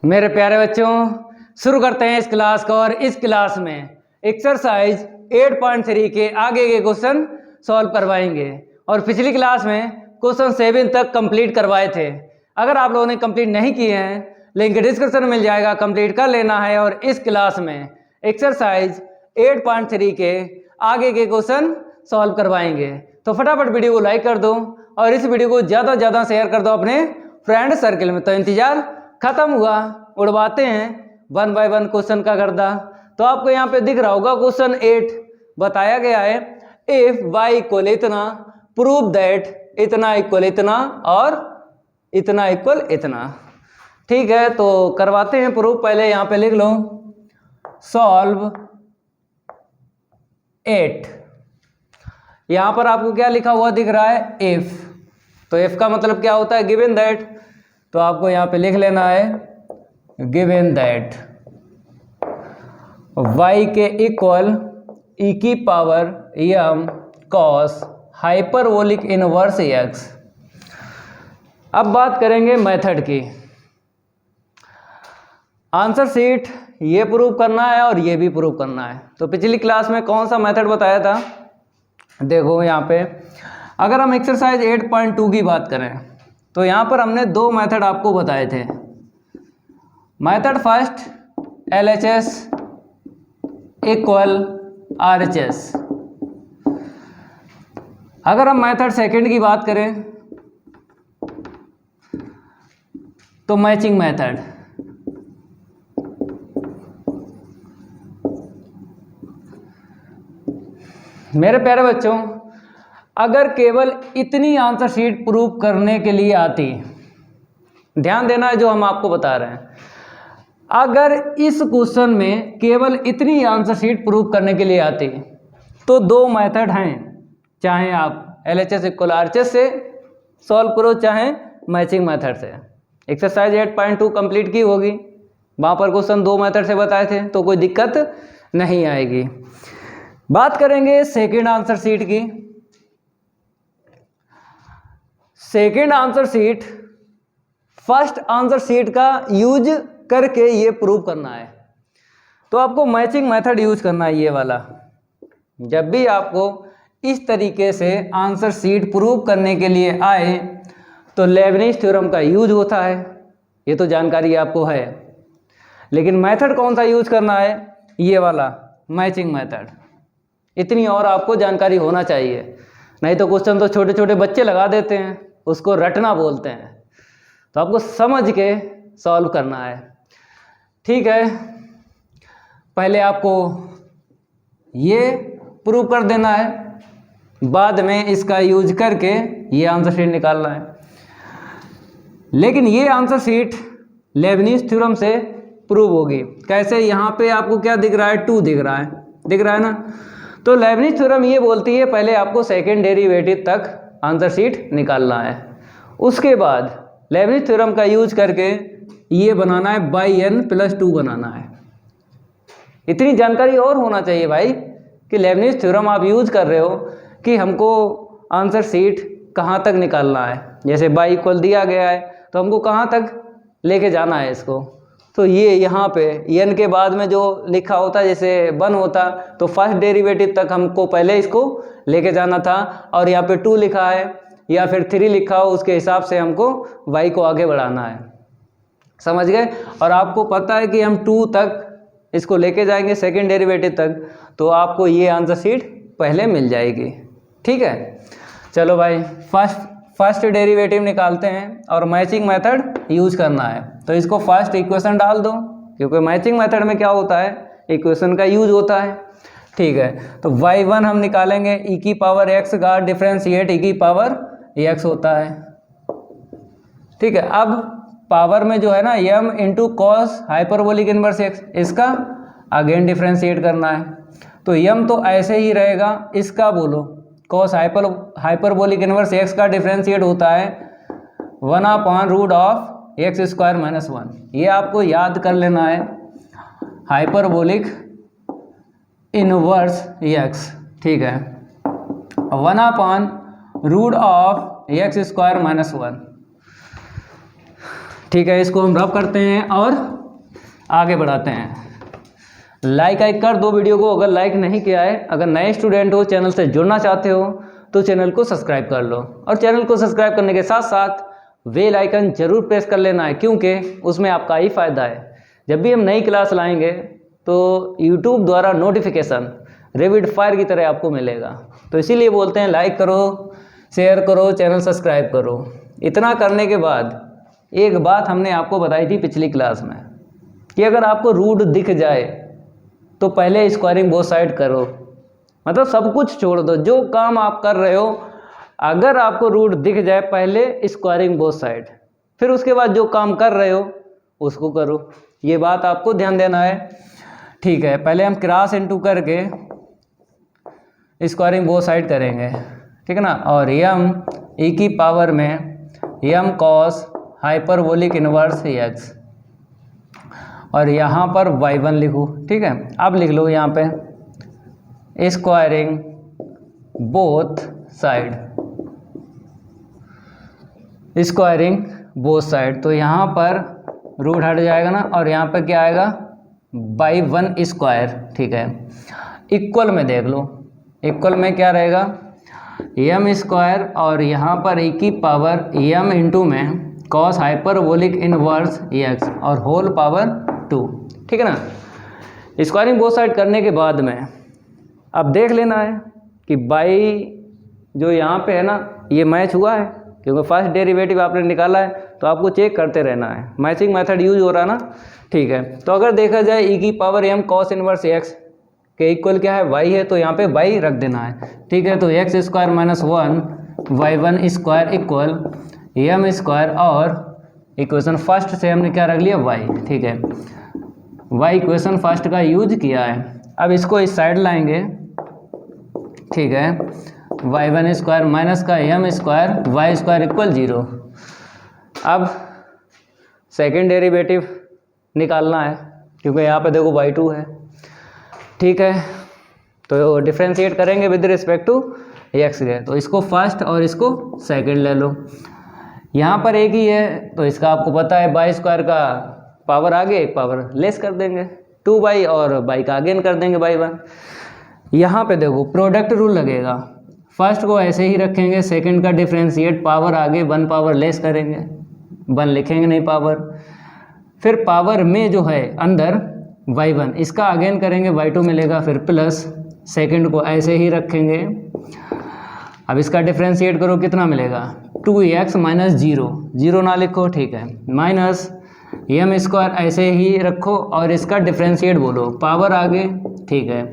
मेरे प्यारे बच्चों, शुरू करते हैं इस क्लास को। और इस क्लास में एक्सरसाइज 8.3 के आगे के क्वेश्चन सॉल्व करवाएंगे। और पिछली क्लास में क्वेश्चन 7 तक कंप्लीट करवाए थे। अगर आप लोगों ने कंप्लीट नहीं किए हैं, लिंक डिस्क्रिप्शन में मिल जाएगा, कंप्लीट कर लेना है। और इस क्लास में एक्सरसाइज 8.3 के आगे के क्वेश्चन सॉल्व करवाएंगे। तो फटाफट वीडियो को लाइक कर दो और इस वीडियो को ज़्यादा से ज़्यादा शेयर कर दो अपने फ्रेंड सर्किल में। तो इंतजार खत्म हुआ, उड़वाते हैं 1 बाय 1 क्वेश्चन का गर्दा। तो आपको यहाँ पे दिख रहा होगा क्वेश्चन 8 बताया गया है, इफ y इक्वल इतना प्रूव दैट इतना इक्वल इतना और इतना इक्वल इतना। ठीक है, तो करवाते हैं प्रूफ। पहले यहाँ पे लिख लो सॉल्व 8। यहाँ पर आपको क्या लिखा हुआ दिख रहा है, इफ। तो इफ का मतलब क्या होता है, गिवन दैट। तो आपको यहाँ पे लिख लेना है गिवन दैट y के इक्वल e की power m cos hyperbolic inverse x। अब बात करेंगे मेथड की। आंसर शीट ये प्रूव करना है और ये भी प्रूव करना है। तो पिछली क्लास में कौन सा मेथड बताया था, देखो यहाँ पे अगर हम एक्सरसाइज 8.2 की बात करें तो यहाँ पर हमने 2 मेथड आपको बताए थे। Method first LHS equal RHS। अगर हम मेथड सेकंड की बात करें तो मैचिंग मेथड। मेरे प्यारे बच्चों, अगर केवल इतनी आंसर शीट प्रूव करने के लिए आती, ध्यान देना है जो हम आपको बता रहे हैं, अगर इस क्वेश्चन में केवल इतनी आंसर शीट प्रूव करने के लिए आती तो 2 मेथड हैं। चाहे आप LHS इक्वल RHS से सॉल्व करो, चाहे मैचिंग मेथड से। एक्सरसाइज 8.2 कंप्लीट की होगी, वहाँ पर क्वेश्चन 2 मेथड से बताए थे, तो कोई दिक्कत नहीं आएगी। बात करेंगे सेकेंड आंसर शीट की। Second answer sheet first answer sheet का यूज करके ये प्रूव करना है। तो आपको मैचिंग मेथड यूज करना है, ये वाला। जब भी आपको इस तरीके से आंसर शीट प्रूव करने के लिए आए तो लेबनिज थ्योरम का यूज होता है, ये तो जानकारी आपको है। लेकिन मेथड कौन सा यूज करना है, ये वाला मैचिंग मेथड। इतनी और आपको जानकारी होना चाहिए, नहीं तो क्वेश्चन तो छोटे छोटे बच्चे लगा देते हैं, उसको रटना बोलते हैं। तो आपको समझ के सॉल्व करना है। ठीक है, पहले आपको ये प्रूव कर देना है, बाद में इसका यूज करके ये आंसर शीट निकालना है। लेकिन ये आंसर शीट लेबनिज थ्योरम से प्रूव होगी। कैसे, यहाँ पे आपको क्या दिख रहा है, 2 दिख रहा है ना। तो लेबनिज थ्योरम ये बोलती है पहले आपको सेकेंड डेरिवेटिव तक आंसर शीट निकालना है, उसके बाद लेबनिज थ्योरम का यूज करके ये बनाना है n + 2 बनाना है। इतनी जानकारी और होना चाहिए भाई कि लेबनिज थ्योरम आप यूज कर रहे हो कि हमको आंसर शीट कहाँ तक निकालना है। जैसे y इक्वल दिया गया है तो हमको कहाँ तक लेके जाना है इसको। तो ये यहाँ पे n के बाद में जो लिखा होता, जैसे 1 होता तो फर्स्ट डेरिवेटिव तक हमको पहले इसको लेके जाना था, और यहाँ पे 2 लिखा है या फिर 3 लिखा हो, उसके हिसाब से हमको y को आगे बढ़ाना है। समझ गए। और आपको पता है कि हम 2 तक इसको लेके जाएंगे सेकेंड डेरिवेटिव तक, तो आपको ये आंसर शीट पहले मिल जाएगी। ठीक है, चलो भाई फर्स्ट डेरिवेटिव निकालते हैं और मैचिंग मेथड यूज करना है। तो इसको फर्स्ट इक्वेशन डाल दो, क्योंकि मैचिंग मेथड में क्या होता है, इक्वेशन का यूज होता है। ठीक है, तो y1 हम निकालेंगे, e की पावर x का डिफ्रेंशिएट e की पावर x होता है। ठीक है, अब पावर में जो है ना m into cos hyperbolic inverse x, इसका अगेन डिफ्रेंशिएट करना है। तो m तो ऐसे ही रहेगा, इसका बोलो कॉस हाइपरबोलिक इनवर्स x का डिफ्रेंशिएट होता है 1/√x² - 1। ये आपको याद कर लेना है, हाइपरबोलिक इनवर्स x। ठीक है, 1/√x² - 1। ठीक है, इसको हम रब करते हैं और आगे बढ़ाते हैं। लाइक कर दो वीडियो को अगर लाइक नहीं किया है। अगर नए स्टूडेंट हो, चैनल से जुड़ना चाहते हो तो चैनल को सब्सक्राइब कर लो, और चैनल को सब्सक्राइब करने के साथ साथ बेल आइकन जरूर प्रेस कर लेना है, क्योंकि उसमें आपका ही फ़ायदा है। जब भी हम नई क्लास लाएंगे तो यूट्यूब द्वारा नोटिफिकेशन रेपिड फायर की तरह आपको मिलेगा। तो इसीलिए बोलते हैं लाइक करो, शेयर करो, चैनल सब्सक्राइब करो। इतना करने के बाद एक बात हमने आपको बताई थी पिछली क्लास में कि अगर आपको रूट दिख जाए तो पहले स्क्वायरिंग बोथ साइड करो, मतलब सब कुछ छोड़ दो, जो काम आप कर रहे हो अगर आपको रूट दिख जाए पहले स्क्वायरिंग बोथ साइड, फिर उसके बाद जो काम कर रहे हो उसको करो। ये बात आपको ध्यान देना है। ठीक है, पहले हम क्रॉस इनटू करके स्क्वायरिंग बोथ साइड करेंगे, ठीक है ना। और यम e की पावर में यम कॉस हाइपरबोलिक इनवर्स एक्स, और यहाँ पर y1 लिखूँ, ठीक है। अब लिख लो यहाँ पे squaring both side, squaring both side, तो यहाँ पर रूट हट जाएगा ना, और यहाँ पे क्या आएगा y1 स्क्वायर, ठीक है। इक्वल में देख लो, इक्वल में क्या रहेगा यम स्क्वायर, और यहाँ पर e की पावर यम इंटू में कॉस हाइपरबोलिक इनवर्स एक्स और होल पावर 2, ठीक है ना। स्क्वायरिंग बोथ साइड करने के बाद में अब देख लेना है कि बाई जो यहाँ पे है ना ये मैच हुआ है, क्योंकि फर्स्ट डेरिवेटिव आपने निकाला है तो आपको चेक करते रहना है। मैचिंग मेथड यूज हो रहा ना, ठीक है। तो अगर देखा जाए e की power m cos inverse x के इक्वल क्या है y है, तो यहाँ पे y रख देना है, ठीक है। तो x square minus 1 y1 square equal m square, और इक्वेशन फर्स्ट से हमने क्या रख लिया y, ठीक है। y इक्वेशन फर्स्ट का यूज किया है। अब इसको इस साइड लाएंगे, ठीक है। y1 स्क्वायर माइनस का m square y square equal 0। अब सेकेंड डेरिवेटिव निकालना है, क्योंकि यहाँ पे देखो y2 है, ठीक है। तो डिफ्रेंशिएट करेंगे विद रिस्पेक्ट टू x के, तो इसको फर्स्ट और इसको सेकंड ले लो। यहाँ पर एक ही है तो इसका आपको पता है बाई स्क्वायर का पावर आगे एक पावर लेस कर देंगे 2 और बाई का अगेन कर देंगे बाई 1। यहाँ पे देखो प्रोडक्ट रूल लगेगा, फर्स्ट को ऐसे ही रखेंगे, सेकंड का डिफ्रेंशिएट पावर आगे 1 पावर लेस करेंगे, 1 लिखेंगे नहीं पावर, फिर पावर में जो है अंदर y1 इसका अगेन करेंगे y2 मिलेगा, फिर प्लस सेकंड को ऐसे ही रखेंगे। अब इसका डिफ्रेंशिएट करो कितना मिलेगा 2x माइनस 0 ना लिखो, ठीक है, माइनस एम स्क्वायर ऐसे ही रखो और इसका डिफ्रेंशिएट बोलो पावर आगे, ठीक है।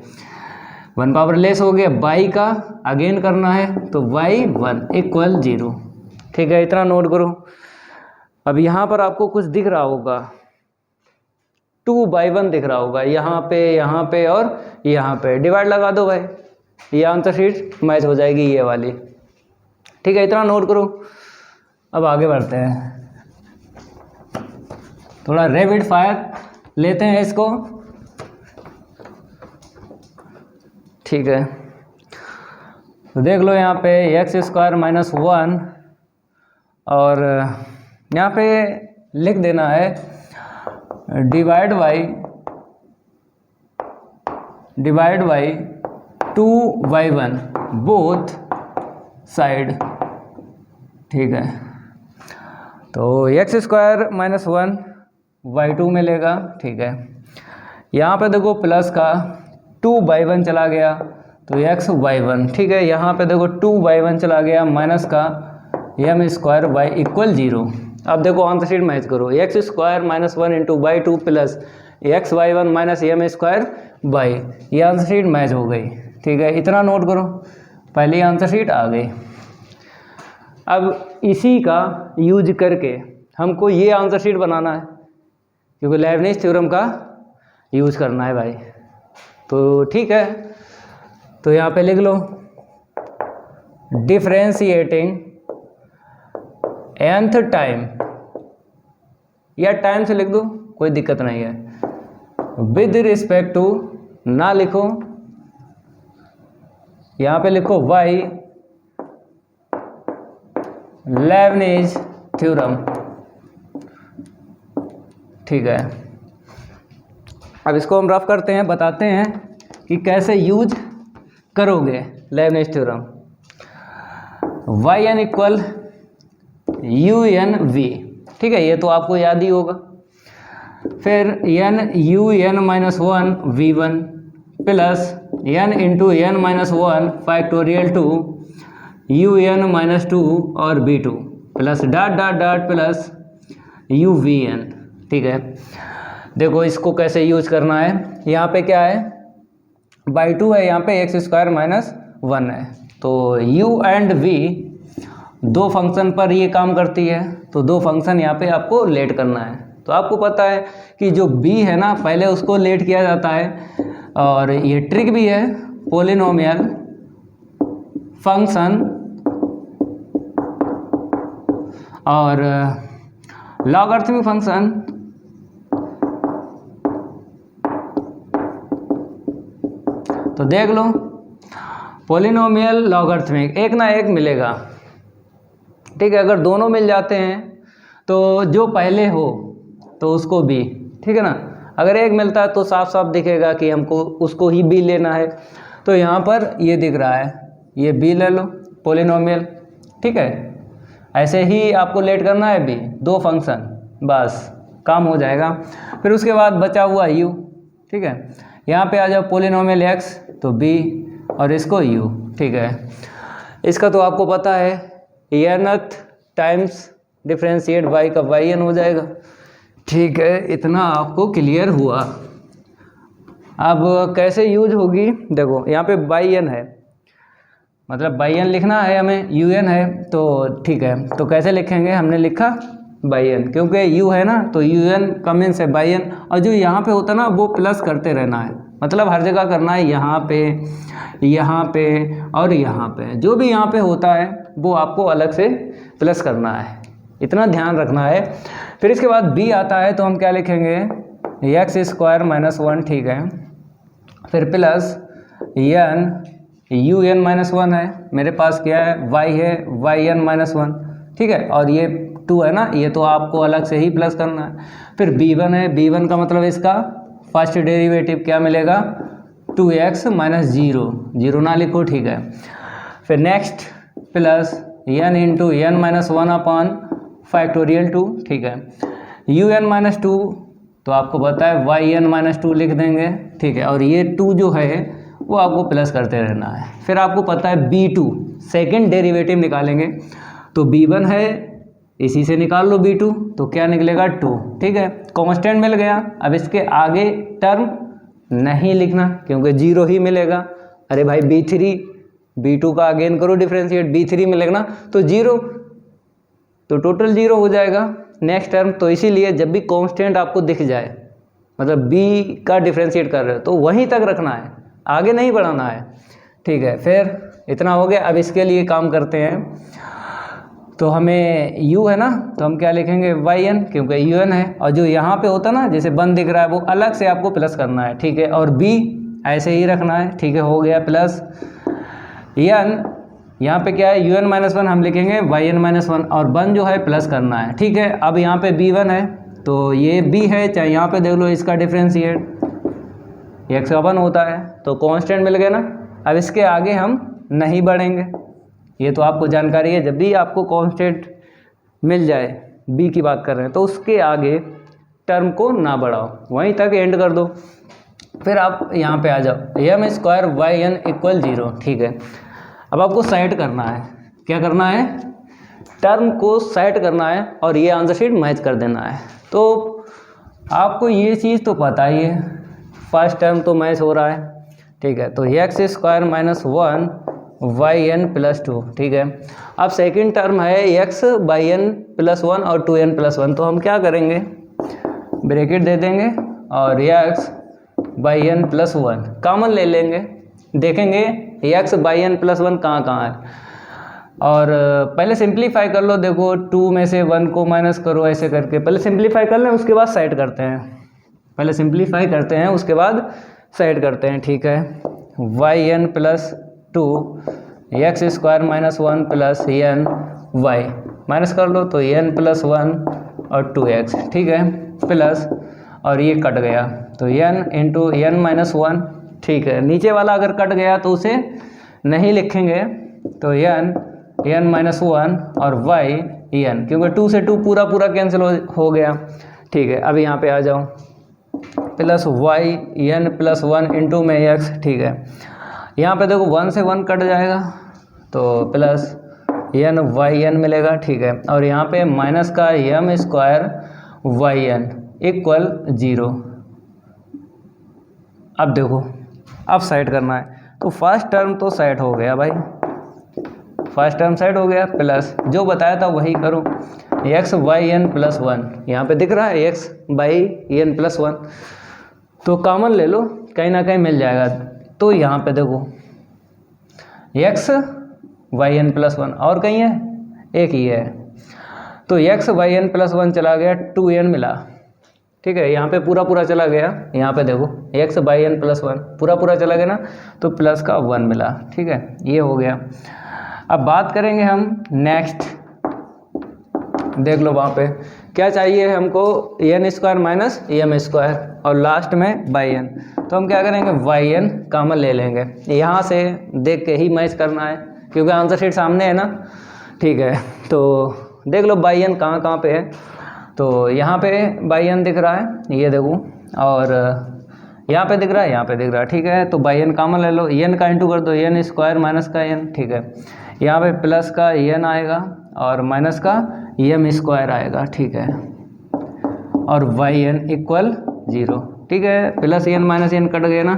1 पावर लेस हो गया, बाई का अगेन करना है तो y1 इक्वल 0, ठीक है। इतना नोट करो। अब यहाँ पर आपको कुछ दिख रहा होगा 2/1 दिख रहा होगा, यहाँ पे और यहाँ पे डिवाइड लगा दो भाई, ये आंसर शीट मैच हो जाएगी ये वाली, ठीक है। इतना नोट करो। अब आगे बढ़ते हैं, थोड़ा रैपिड फायर लेते हैं इसको, ठीक है। तो देख लो यहाँ पे एक्स स्क्वायर माइनस 1 और यहाँ पे लिख देना है डिवाइड बाई 2/1 बोथ साइड, ठीक है। तो एक्स स्क्वायर माइनस 1 y2 मिलेगा, ठीक है। यहाँ पे देखो प्लस का 2/1 चला गया तो एक्स y1, ठीक है। यहाँ पे देखो 2/1 चला गया माइनस का एम स्क्वायर y इक्वल 0। अब देखो आंसर शीट मैच करो, x square minus 1 into y2 plus x y1 minus m square y, ये आंसर शीट मैच हो गई, ठीक है। इतना नोट करो, पहली आंसर शीट आ गई। अब इसी का यूज करके हमको ये आंसर शीट बनाना है, क्योंकि लेबनिज थ्योरम का यूज करना है भाई, तो ठीक है। तो यहाँ पे लिख लो डिफरेंशिएटिंग nth टाइम, या टाइम से लिख दो कोई दिक्कत नहीं है, विद रिस्पेक्ट टू ना लिखो, यहाँ पे लिखो y लेबनिज थ्योरम, ठीक है। अब इसको हम रफ करते हैं, बताते हैं कि कैसे यूज करोगे Leibniz theorem. yn equal un v, ठीक है, ये तो आपको याद ही होगा। फिर n un minus one v1 plus n into n minus one factorial two un minus two और v2 plus dot dot dot plus uvn, ठीक है। देखो इसको कैसे यूज करना है, यहाँ पे क्या है, बाई टू है, यहाँ पे एक्स स्क्वायर माइनस वन है, तो u एंड v दो फंक्शन पर ये काम करती है, तो दो फंक्शन यहाँ पे आपको लेट करना है। तो आपको पता है कि जो b है ना, पहले उसको लेट किया जाता है, और ये ट्रिक भी है, पोलिनोमियल फंक्शन और लॉगरिथमिक फंक्शन तो देख लो, पोलिनोमियल लॉगरिथमिक एक ना एक मिलेगा, ठीक है। अगर दोनों मिल जाते हैं तो जो पहले हो तो उसको भी, ठीक है ना। अगर एक मिलता है तो साफ साफ दिखेगा कि हमको उसको ही बी लेना है। तो यहाँ पर ये दिख रहा है, ये बी ले लो पोलिनोमियल, ठीक है। ऐसे ही आपको लेट करना है बी, दो फंक्शन, बस काम हो जाएगा। फिर उसके बाद बचा हुआ यू, ठीक है। यहाँ पे आ जाओ पोलिनोमियल एक्स तो बी और इसको यू, ठीक है। इसका तो आपको पता है nth टाइम्स डिफ्रेंशिएट y का yn हो जाएगा, ठीक है। इतना आपको क्लियर हुआ। अब कैसे यूज होगी, देखो यहाँ पे yn है, मतलब yn लिखना है हमें, un है, तो ठीक है। तो कैसे लिखेंगे, हमने लिखा yn, क्योंकि u है ना, तो un कमिन से yn, और जो यहाँ पे होता है ना वो प्लस करते रहना है, मतलब हर जगह करना है, यहाँ पे, यहाँ पे और यहाँ पे, जो भी यहाँ पे होता है वो आपको अलग से प्लस करना है, इतना ध्यान रखना है। फिर इसके बाद b आता है तो हम क्या लिखेंगे, एक्स स्क्वायर माइनस वन, ठीक है। फिर प्लस un माइनस वन है, मेरे पास क्या है, y है, yn माइनस वन, ठीक है। और ये 2 है ना, ये तो आपको अलग से ही प्लस करना है। फिर b1 है, b1 का मतलब इसका फर्स्ट डेरिवेटिव क्या मिलेगा, 2x माइनस जीरो ना लिखो, ठीक है। फिर next plus n into n minus one upon factorial 2, ठीक है। un माइनस टू तो आपको पता है yn माइनस टू लिख देंगे, ठीक है। और ये 2 जो है वो आपको प्लस करते रहना है। फिर आपको पता है b2 सेकेंड डेरिवेटिव निकालेंगे, तो b1 है, इसी से निकाल लो b2, तो क्या निकलेगा 2, ठीक है। कांस्टेंट मिल गया। अब इसके आगे टर्म नहीं लिखना क्योंकि 0 ही मिलेगा। अरे भाई b3, b2 का अगेन करो डिफ्रेंशिएट, b3 मिलेगा ना, तो 0, तो टोटल 0 हो जाएगा नेक्स्ट टर्म। तो इसीलिए जब भी कांस्टेंट आपको दिख जाए, मतलब b का डिफ्रेंशिएट कर रहे हो, तो वहीं तक रखना है, आगे नहीं बढ़ाना है, ठीक है। फिर इतना हो गया। अब इसके लिए काम करते हैं, तो हमें u है ना, तो हम क्या लिखेंगे yn, क्योंकि un है, और जो यहाँ पे होता ना जैसे बन दिख रहा है वो अलग से आपको प्लस करना है, ठीक है। और b ऐसे ही रखना है, ठीक है, हो गया। प्लस n, यहाँ पे क्या है, un माइनस वन हम लिखेंगे yn माइनस वन, और वन जो है प्लस करना है, ठीक है। अब यहाँ पे b1 है तो ये b है, चाहे यहाँ पे देख लो इसका डिफ्रेंशिएट x का 1 होता है, तो कांस्टेंट मिल गया ना। अब इसके आगे हम नहीं बढ़ेंगे, ये तो आपको जानकारी है। जब भी आपको कांस्टेंट मिल जाए, b की बात कर रहे हैं, तो उसके आगे टर्म को ना बढ़ाओ, वहीं तक एंड कर दो। फिर आप यहाँ पे आ जाओ, m स्क्वायर yn इक्वल 0, ठीक है। अब आपको सेट करना है, क्या करना है, टर्म को सेट करना है और ये आंसर शीट मैच कर देना है। तो आपको ये चीज़ तो पता ही है, फर्स्ट टर्म तो मैच हो रहा है, ठीक है। तो x square minus one yn plus to, ठीक है। अब सेकंड टर्म है x by n plus one और 2n प्लस वन, तो हम क्या करेंगे, ब्रैकेट दे देंगे और x by n plus one common ले लेंगे, देखेंगे x by n plus one कहाँ कहाँ है। और पहले सिंप्लीफाई कर लो, देखो 2 में से 1 को माइनस करो, ऐसे करके पहले सिंप्लीफाई कर लें, उसके बाद साइड करते हैं। पहले सिंप्लीफाई करते हैं, उसके बाद साइड करते हैं, ठीक है। yn plus two x square minus one plus n y minus कर लो, तो एन प्लस वन और 2x, ठीक है, प्लस और ये कट गया तो n इंटू n माइनस 1, ठीक है। नीचे वाला अगर कट गया तो उसे नहीं लिखेंगे, तो n माइनस 1 और y n, क्योंकि 2 से 2 पूरा पूरा कैंसिल हो गया, ठीक है। अब यहाँ पे आ जाओ, plus y n plus 1 into में x, ठीक है। यहाँ पे देखो 1 से 1 कट जाएगा तो प्लस n y n मिलेगा, ठीक है। और यहाँ पे माइनस का m square y n equal 0। अब देखो, अब सेट करना है, तो फर्स्ट टर्म तो सेट हो गया भाई, फर्स्ट टर्म सेट हो गया, प्लस जो बताया था वही करो, x y n प्लस 1, यहाँ पे दिख रहा है x y n प्लस 1, तो कॉमन ले लो, कहीं ना कहीं मिल जाएगा। तो यहाँ पे देखो x y n प्लस 1 और कहीं है, एक ही है, तो x y n प्लस 1 चला गया, 2n मिला, ठीक है। यहाँ पे पूरा पूरा चला गया, यहाँ पे देखो x y n प्लस 1 पूरा पूरा चला गया ना, तो प्लस का 1 मिला, ठीक है, ये हो गया। अब बात करेंगे हम नेक्स्ट, देख लो वहाँ पे क्या चाहिए हमको, n square minus m square और लास्ट में बाई n, तो हम क्या करेंगे बाई n कॉमन ले लेंगे, यहाँ से देख के ही मैच करना है क्योंकि आंसर शीट सामने है ना, ठीक है। तो देख लो बाई n कहाँ कहाँ पे है, तो यहाँ पे बाई n दिख रहा है, ये देखो, और यहाँ पे दिख रहा है, यहाँ पे दिख रहा है, ठीक है। तो बाई n कॉमन ले लो, n का इंटू कर दो, n स्क्वायर माइनस का n, ठीक है। यहाँ पे प्लस का n आएगा और माइनस का m स्क्वायर आएगा, ठीक है, और वाई n इक्वल 0, ठीक है। Plus n minus n cut गया ना,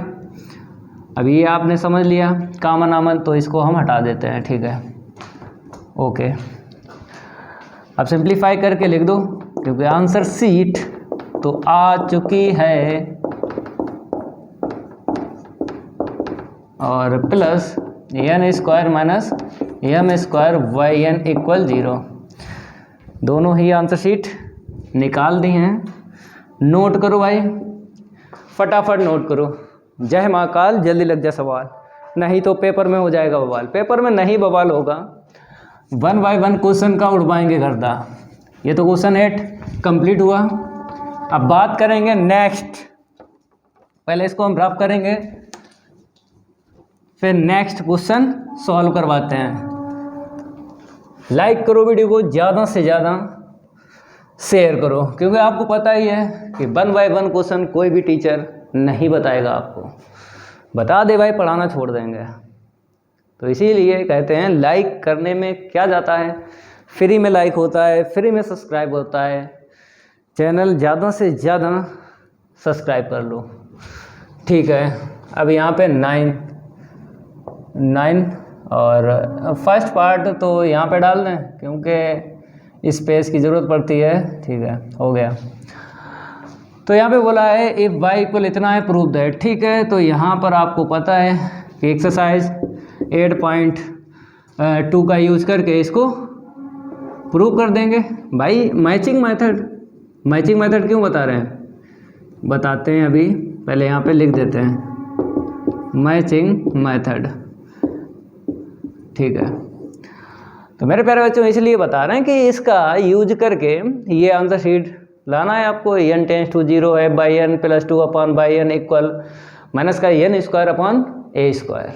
अब ये आपने समझ लिया कॉमन आमन, तो इसको हम हटा देते हैं, ठीक है, ओके। अब सिंप्लीफाई करके लिख दो क्योंकि आंसर शीट तो आ चुकी है, और plus n square minus m square y n equal 0, दोनों ही आंसर शीट निकाल दी हैं। नोट करो भाई, फटाफट नोट करो, जय महाकाल, जल्दी लग जा सवाल, नहीं तो पेपर में हो जाएगा बवाल। पेपर में नहीं बवाल होगा, 1 बाय 1 क्वेश्चन का उड़वाएंगे गर्दा। ये तो क्वेश्चन 8 कंप्लीट हुआ। अब बात करेंगे नेक्स्ट, पहले इसको हम रफ करेंगे, फिर नेक्स्ट क्वेश्चन सॉल्व करवाते हैं। लाइक करो वीडियो को, ज़्यादा से ज़्यादा शेयर करो, क्योंकि आपको पता ही है कि 1 बाय 1 क्वेश्चन कोई भी टीचर नहीं बताएगा आपको, बता दे भाई पढ़ाना छोड़ देंगे। तो इसीलिए कहते हैं लाइक करने में क्या जाता है, फ्री में लाइक होता है, फ्री में सब्सक्राइब होता है। चैनल ज़्यादा से ज़्यादा सब्सक्राइब कर लो, ठीक है। अब यहाँ पे 9 और फर्स्ट पार्ट तो यहाँ पे डाल दें क्योंकि स्पेस की ज़रूरत पड़ती है, ठीक है, हो गया। तो यहाँ पे बोला है इफ़ y इक्वल इतना है प्रूव दैट, ठीक है। तो यहाँ पर आपको पता है कि एक्सरसाइज 8.2 का यूज़ करके इसको प्रूव कर देंगे भाई। मैचिंग मेथड क्यों बता रहे हैं, बताते हैं अभी, पहले यहाँ पे लिख देते हैं मैचिंग मेथड, ठीक है। तो मेरे प्यारे बच्चों इसलिए बता रहे हैं कि इसका यूज करके ये आंसर शीट लाना है आपको। n टेंस टू 0 है, by n plus 2 upon by n equal minus का n square upon a square.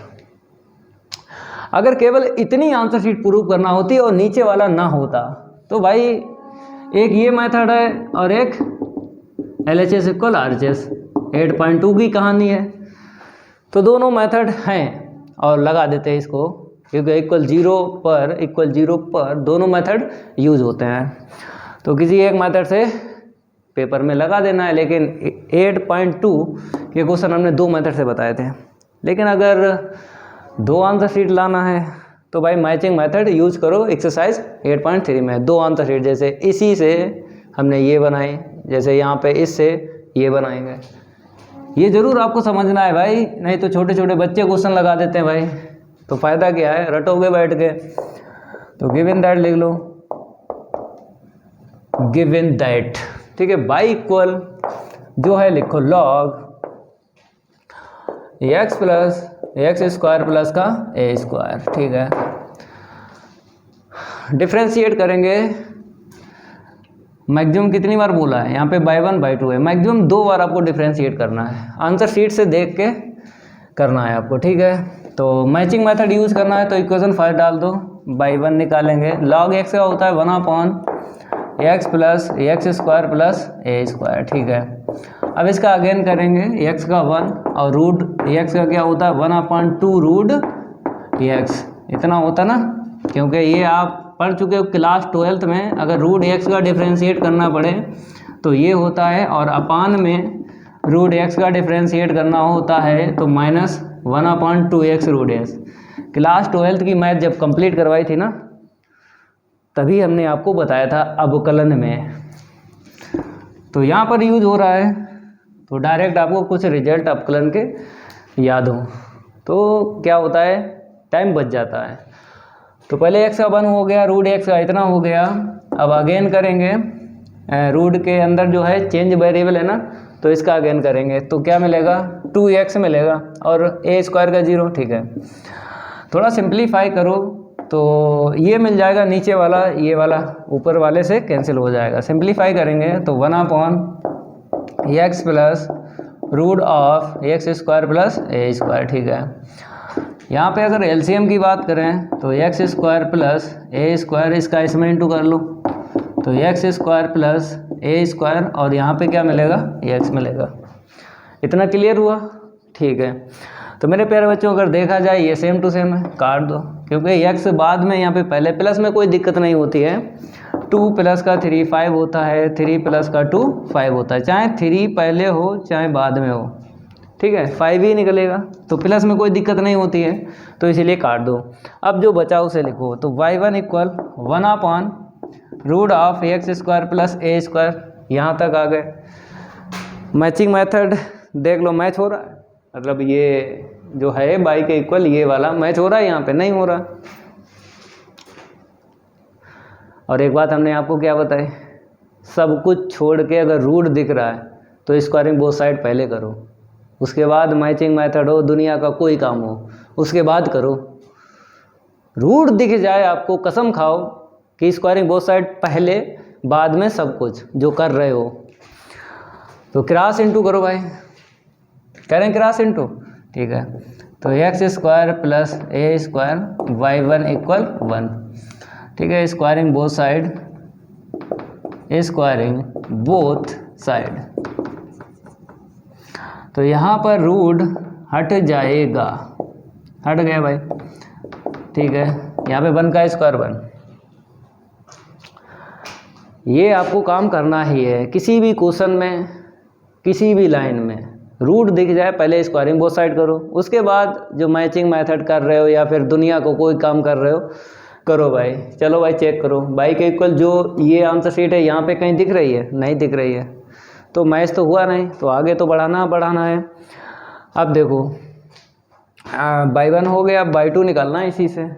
अगर केवल इतनी आंसर शीट प्रूव करना होती और नीचे वाला ना होता तो भाई एक ये मेथड है और एक LHS इक्वल RHS 8.2 की कहानी है। तो दोनों मेथड हैं और लगा देते हैं इसको, क्योंकि इक्वल 0 पर दोनों मेथड यूज होते हैं। तो किसी एक मेथड से पेपर में लगा देना है, लेकिन 8.2 के क्वेश्चन हमने 2 मेथड से बताए थे। लेकिन अगर 2 आंसर शीट लाना है तो भाई मैचिंग मेथड यूज करो एक्सरसाइज 8.3 में। 2 आंसर शीट, जैसे इसी से हमने ये बनाई, जैसे यहाँ पे इससे ये बनाएंगे। ये ज़रूर आपको समझना है भाई, नहीं तो छोटे छोटे बच्चे क्वेश्चन लगा देते हैं भाई, तो फ़ायदा क्या है, रटोगे बैठ के। तो गिवन दैट लिख लो, गिवन दैट, ठीक है। बाई इक्वल जो है लिखो log x plus x square plus का a स्क्वायर, ठीक है। डिफ्रेंशिएट करेंगे मैक्सिमम कितनी बार बोला है यहाँ पे बाई 1 बाई 2 है, मैक्सिमम 2 बार आपको डिफ्रेंशिएट करना है। आंसर शीट से देख के करना है आपको, ठीक है। तो मैचिंग मेथड यूज़ करना है तो इक्वेशन फर्स्ट डाल दो, बाई 1 निकालेंगे, log x का होता है 1/x plus x square plus a square, ठीक है। अब इसका अगेन करेंगे, x का 1 और रूट x का क्या होता है 1/2 रूट x, इतना होता ना, क्योंकि ये आप पढ़ चुके हो क्लास 12th में, अगर रूट x का डिफ्रेंशिएट करना पड़े तो ये होता है, और अपान में रूट x का डिफ्रेंशिएट करना होता है तो -1/2x root x। Class 12th की मैथ जब कंप्लीट करवाई थी ना, तभी हमने आपको बताया था अवकलन में, तो यहाँ पर यूज हो रहा है, तो डायरेक्ट आपको कुछ रिजल्ट अवकलन के याद हो तो क्या होता है, टाइम बच जाता है। तो पहले x का 1 हो गया, रूट x का इतना हो गया। अब अगेन करेंगे, रूट के अंदर जो है चेंज वेरिएबल है ना, तो इसका अगेन करेंगे तो क्या मिलेगा 2x मिलेगा और ए स्क्वायर का 0, ठीक है। थोड़ा सिंप्लीफाई करो तो ये मिल जाएगा, नीचे वाला ये वाला ऊपर वाले से कैंसिल हो जाएगा। सिंप्लीफाई करेंगे तो 1/x plus root of x square plus a square, ठीक है। यहाँ पे अगर एलसीएम की बात करें तो x square plus a square, इसका इसमें इंटू कर लो तो x square plus a square, और यहाँ पे क्या मिलेगा एक्स मिलेगा। इतना क्लियर हुआ, ठीक है। तो मेरे प्यारे बच्चों अगर देखा जाए ये सेम टू सेम है, काट दो, क्योंकि एक्स बाद में यहाँ पे पहले प्लस में कोई दिक्कत नहीं होती है। 2 + का 3 5 होता है, 3 + का 2 5 होता है, चाहे 3 पहले हो चाहे बाद में हो, ठीक है, 5 ही निकलेगा, तो प्लस में कोई दिक्कत नहीं होती है, तो इसीलिए काट दो। अब जो बचा उसे लिखो, तो y1 = 1/√x square plus a square, यहाँ तक आ गए। मैचिंग मेथड देख लो, मैच हो रहा है, मतलब ये जो है बाई के इक्वल ये वाला मैच हो रहा है, यहाँ पे नहीं हो रहा। और एक बात हमने आपको क्या बताई, सब कुछ छोड़ के अगर रूट दिख रहा है तो स्क्वायरिंग बोथ साइड पहले करो, उसके बाद मैचिंग मेथड हो, दुनिया का कोई काम हो, उसके बाद करो। रूट दिख जाए आपको, कसम खाओ कि स्क्वायरिंग बोथ साइड पहले, बाद में सब कुछ जो कर रहे हो। तो क्रॉस इनटू करो भाई, करें क्रॉस इनटू, ठीक है। तो x square plus a square y1 = 1, ठीक है। Squaring both side, squaring both side, तो यहाँ पर रूट हट जाएगा, हट गया भाई, ठीक है। यहाँ पे 1 का स्क्वायर 1, ये आपको काम करना ही है किसी भी क्वेश्चन में, किसी भी लाइन में। रूट दिख जाए पहले स्क्वायरिंग बोथ साइड करो, उसके बाद जो मैचिंग मेथड कर रहे हो या फिर दुनिया को कोई काम कर रहे हो करो भाई। चलो भाई चेक करो, बाई के इक्वल जो ये आंसर शीट है यहाँ पे कहीं दिख रही है, नहीं दिख रही है, तो मैच तो हुआ नहीं, तो आगे तो बढ़ाना है। अब देखो बाई 1 हो गया, अब बाई 2 निकालना है, इसी से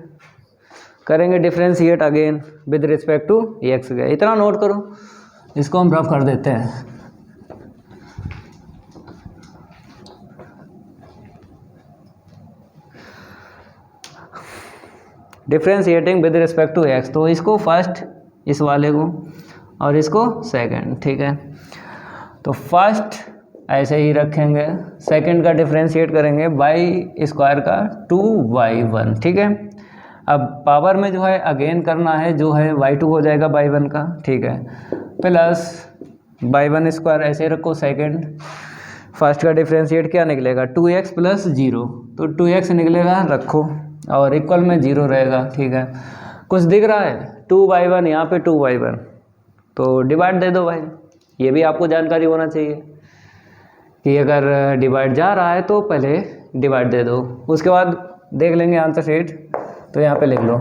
करेंगे differentiate again with respect to x गया। इतना नोट करो, इसको हम रफ कर देते हैं। Differentiating with respect to x, तो इसको फर्स्ट, इस वाले को, और इसको सेकंड, ठीक है। तो फर्स्ट ऐसे ही रखेंगे, सेकंड का डिफ्रेंशिएट करेंगे बाई स्क्वायर का 2y1, ठीक है। अब पावर में जो है अगेन करना है, जो है y2 हो जाएगा बाई 1 का, ठीक है, प्लस बाई 1 स्क्वायर ऐसे रखो। सेकंड फर्स्ट का डिफ्रेंशिएट क्या निकलेगा 2x + 0, तो 2x निकलेगा, रखो, और इक्वल में 0 रहेगा, ठीक है। कुछ दिख रहा है 2/1, यहाँ पे 2/1, तो डिवाइड दे दो भाई। ये भी आपको जानकारी होना चाहिए कि अगर डिवाइड जा रहा है तो पहले डिवाइड दे दो, उसके बाद देख लेंगे आंसर शीट। तो यहाँ पे लिख लो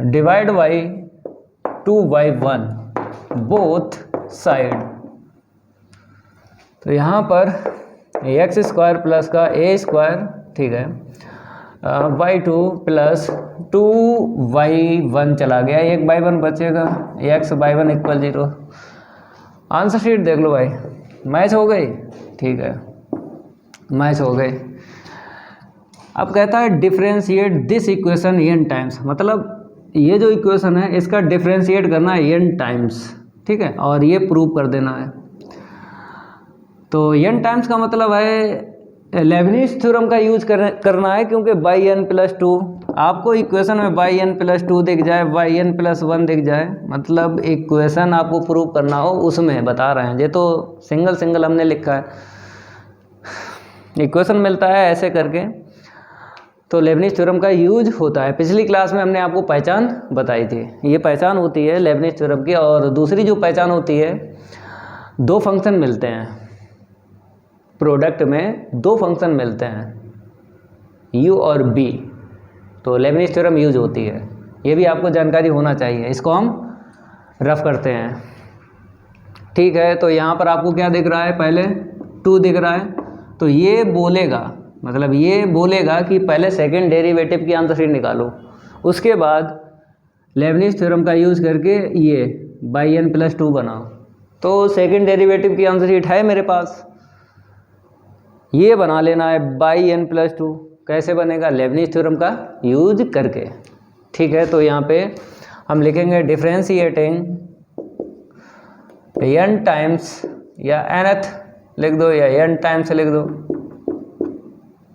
डिवाइड बाई 2/1 बोथ साइड, तो यहाँ पर एक्स स्क्वायर प्लस का ए स्क्वायर, ठीक है, y2 प्लस 2y1 चला गया, 1/1 बचेगा, x/1 = 0। आंसर शीट देख लो भाई, मैच हो गई, ठीक है, मैच हो गई। अब कहता है differentiate this equation n times, मतलब ये जो इक्वेशन है इसका डिफ्रेंशिएट करना है n टाइम्स, ठीक है, और ये प्रूव कर देना है। तो n टाइम्स का मतलब है लेबनिज थ्योरम का यूज करना है, क्योंकि बाई n प्लस 2 आपको इक्वेशन में बाई n प्लस 2 दिख जाए, बाई n प्लस 1 दिख जाए, मतलब इक्वेशन आपको प्रूव करना हो उसमें बता रहे हैं। ये तो सिंगल सिंगल हमने लिखा है, इक्वेशन मिलता है ऐसे करके, तो लेबनिज थ्योरम का यूज होता है। पिछली क्लास में हमने आपको पहचान बताई थी, ये पहचान होती है लेबनिज थ्योरम की। और दूसरी जो पहचान होती है, दो फंक्शन मिलते हैं प्रोडक्ट में, दो फंक्शन मिलते हैं u और b, तो लेबनिज थ्योरम यूज होती है। ये भी आपको जानकारी होना चाहिए, इसको हम रफ करते हैं। ठीक है, तो यहाँ पर आपको क्या दिख रहा है, पहले 2 दिख रहा है, तो ये बोलेगा, मतलब ये बोलेगा कि पहले सेकंड डेरिवेटिव की आंसर शीट निकालो, उसके बाद लेबनिज थ्योरम का यूज़ करके ये बाई n प्लस 2 बनाओ। तो सेकंड डेरिवेटिव की आंसर शीट है मेरे पास, ये बना लेना है बाई n प्लस 2। कैसे बनेगा, लेबनिज थ्योरम का यूज करके। ठीक है, तो यहाँ पे हम लिखेंगे डिफ्रेंशिएटिंग n टाइम्स, या nth लिख दो या n टाइम्स लिख दो,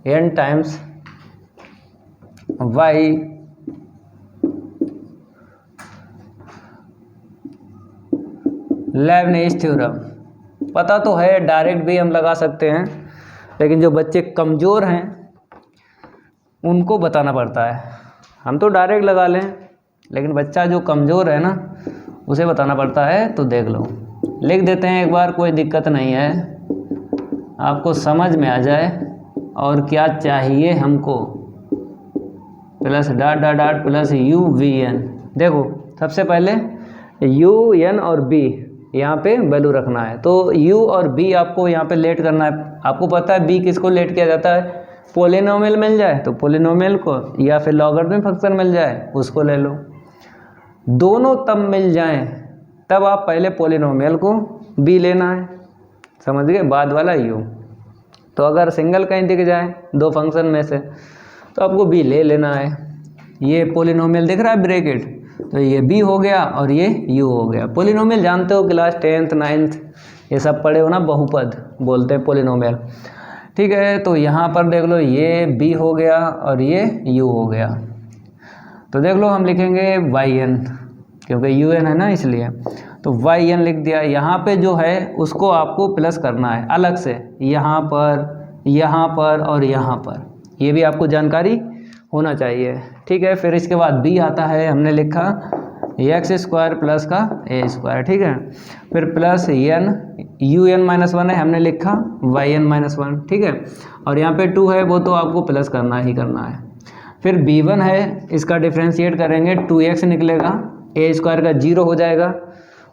n times y Lebanese theorem. पता तो है, डायरेक्ट भी हम लगा सकते हैं, लेकिन जो बच्चे कमज़ोर हैं उनको बताना पड़ता है। हम तो डायरेक्ट लगा लें, लेकिन बच्चा जो कमज़ोर है ना उसे बताना पड़ता है। तो देख लो, लिख देते हैं एक बार, कोई दिक्कत नहीं है, आपको समझ में आ जाए और क्या चाहिए हमको। Plus dot dot dot plus u v n। देखो सबसे पहले u n और b यहाँ पे वैल्यू रखना है, तो u और b आपको यहाँ पे लेट करना है। आपको पता है b किसको लेट किया जाता है, पोलिनोमियल मिल जाए तो पोलिनोमियल को, या फिर लॉगरिथमिक फंक्शन मिल जाए उसको ले लो। दोनों तब मिल जाएं तब आप पहले पोलिनोमियल को b लेना है, समझ गए, बाद वाला u। तो अगर सिंगल कहीं दिख जाए दो फंक्शन में से तो आपको b ले लेना है। ये पोलिनोमियल दिख रहा है ब्रैकेट, तो ये b हो गया और ये u हो गया। पोलिनोमियल जानते हो, क्लास 10th 9th ये सब पढ़े हो ना, बहुपद बोलते हैं पोलिनोमियल। ठीक है, तो यहाँ पर देख लो ये b हो गया और ये u हो गया। तो देख लो हम लिखेंगे yn, क्योंकि un है ना इसलिए, तो yn लिख दिया। यहाँ पे जो है उसको आपको प्लस करना है अलग से, यहाँ पर और यहाँ पर, ये भी आपको जानकारी होना चाहिए। ठीक है, फिर इसके बाद b आता है, हमने लिखा एक्स स्क्वायर प्लस का ए स्क्वायर। ठीक है, फिर प्लस n un माइनस 1 है, हमने लिखा yn माइनस 1। ठीक है, और यहाँ पे 2 है, वो तो आपको प्लस करना ही करना है। फिर b1 है, इसका डिफ्रेंशिएट करेंगे 2x निकलेगा, ए स्क्वायर का 0 हो जाएगा,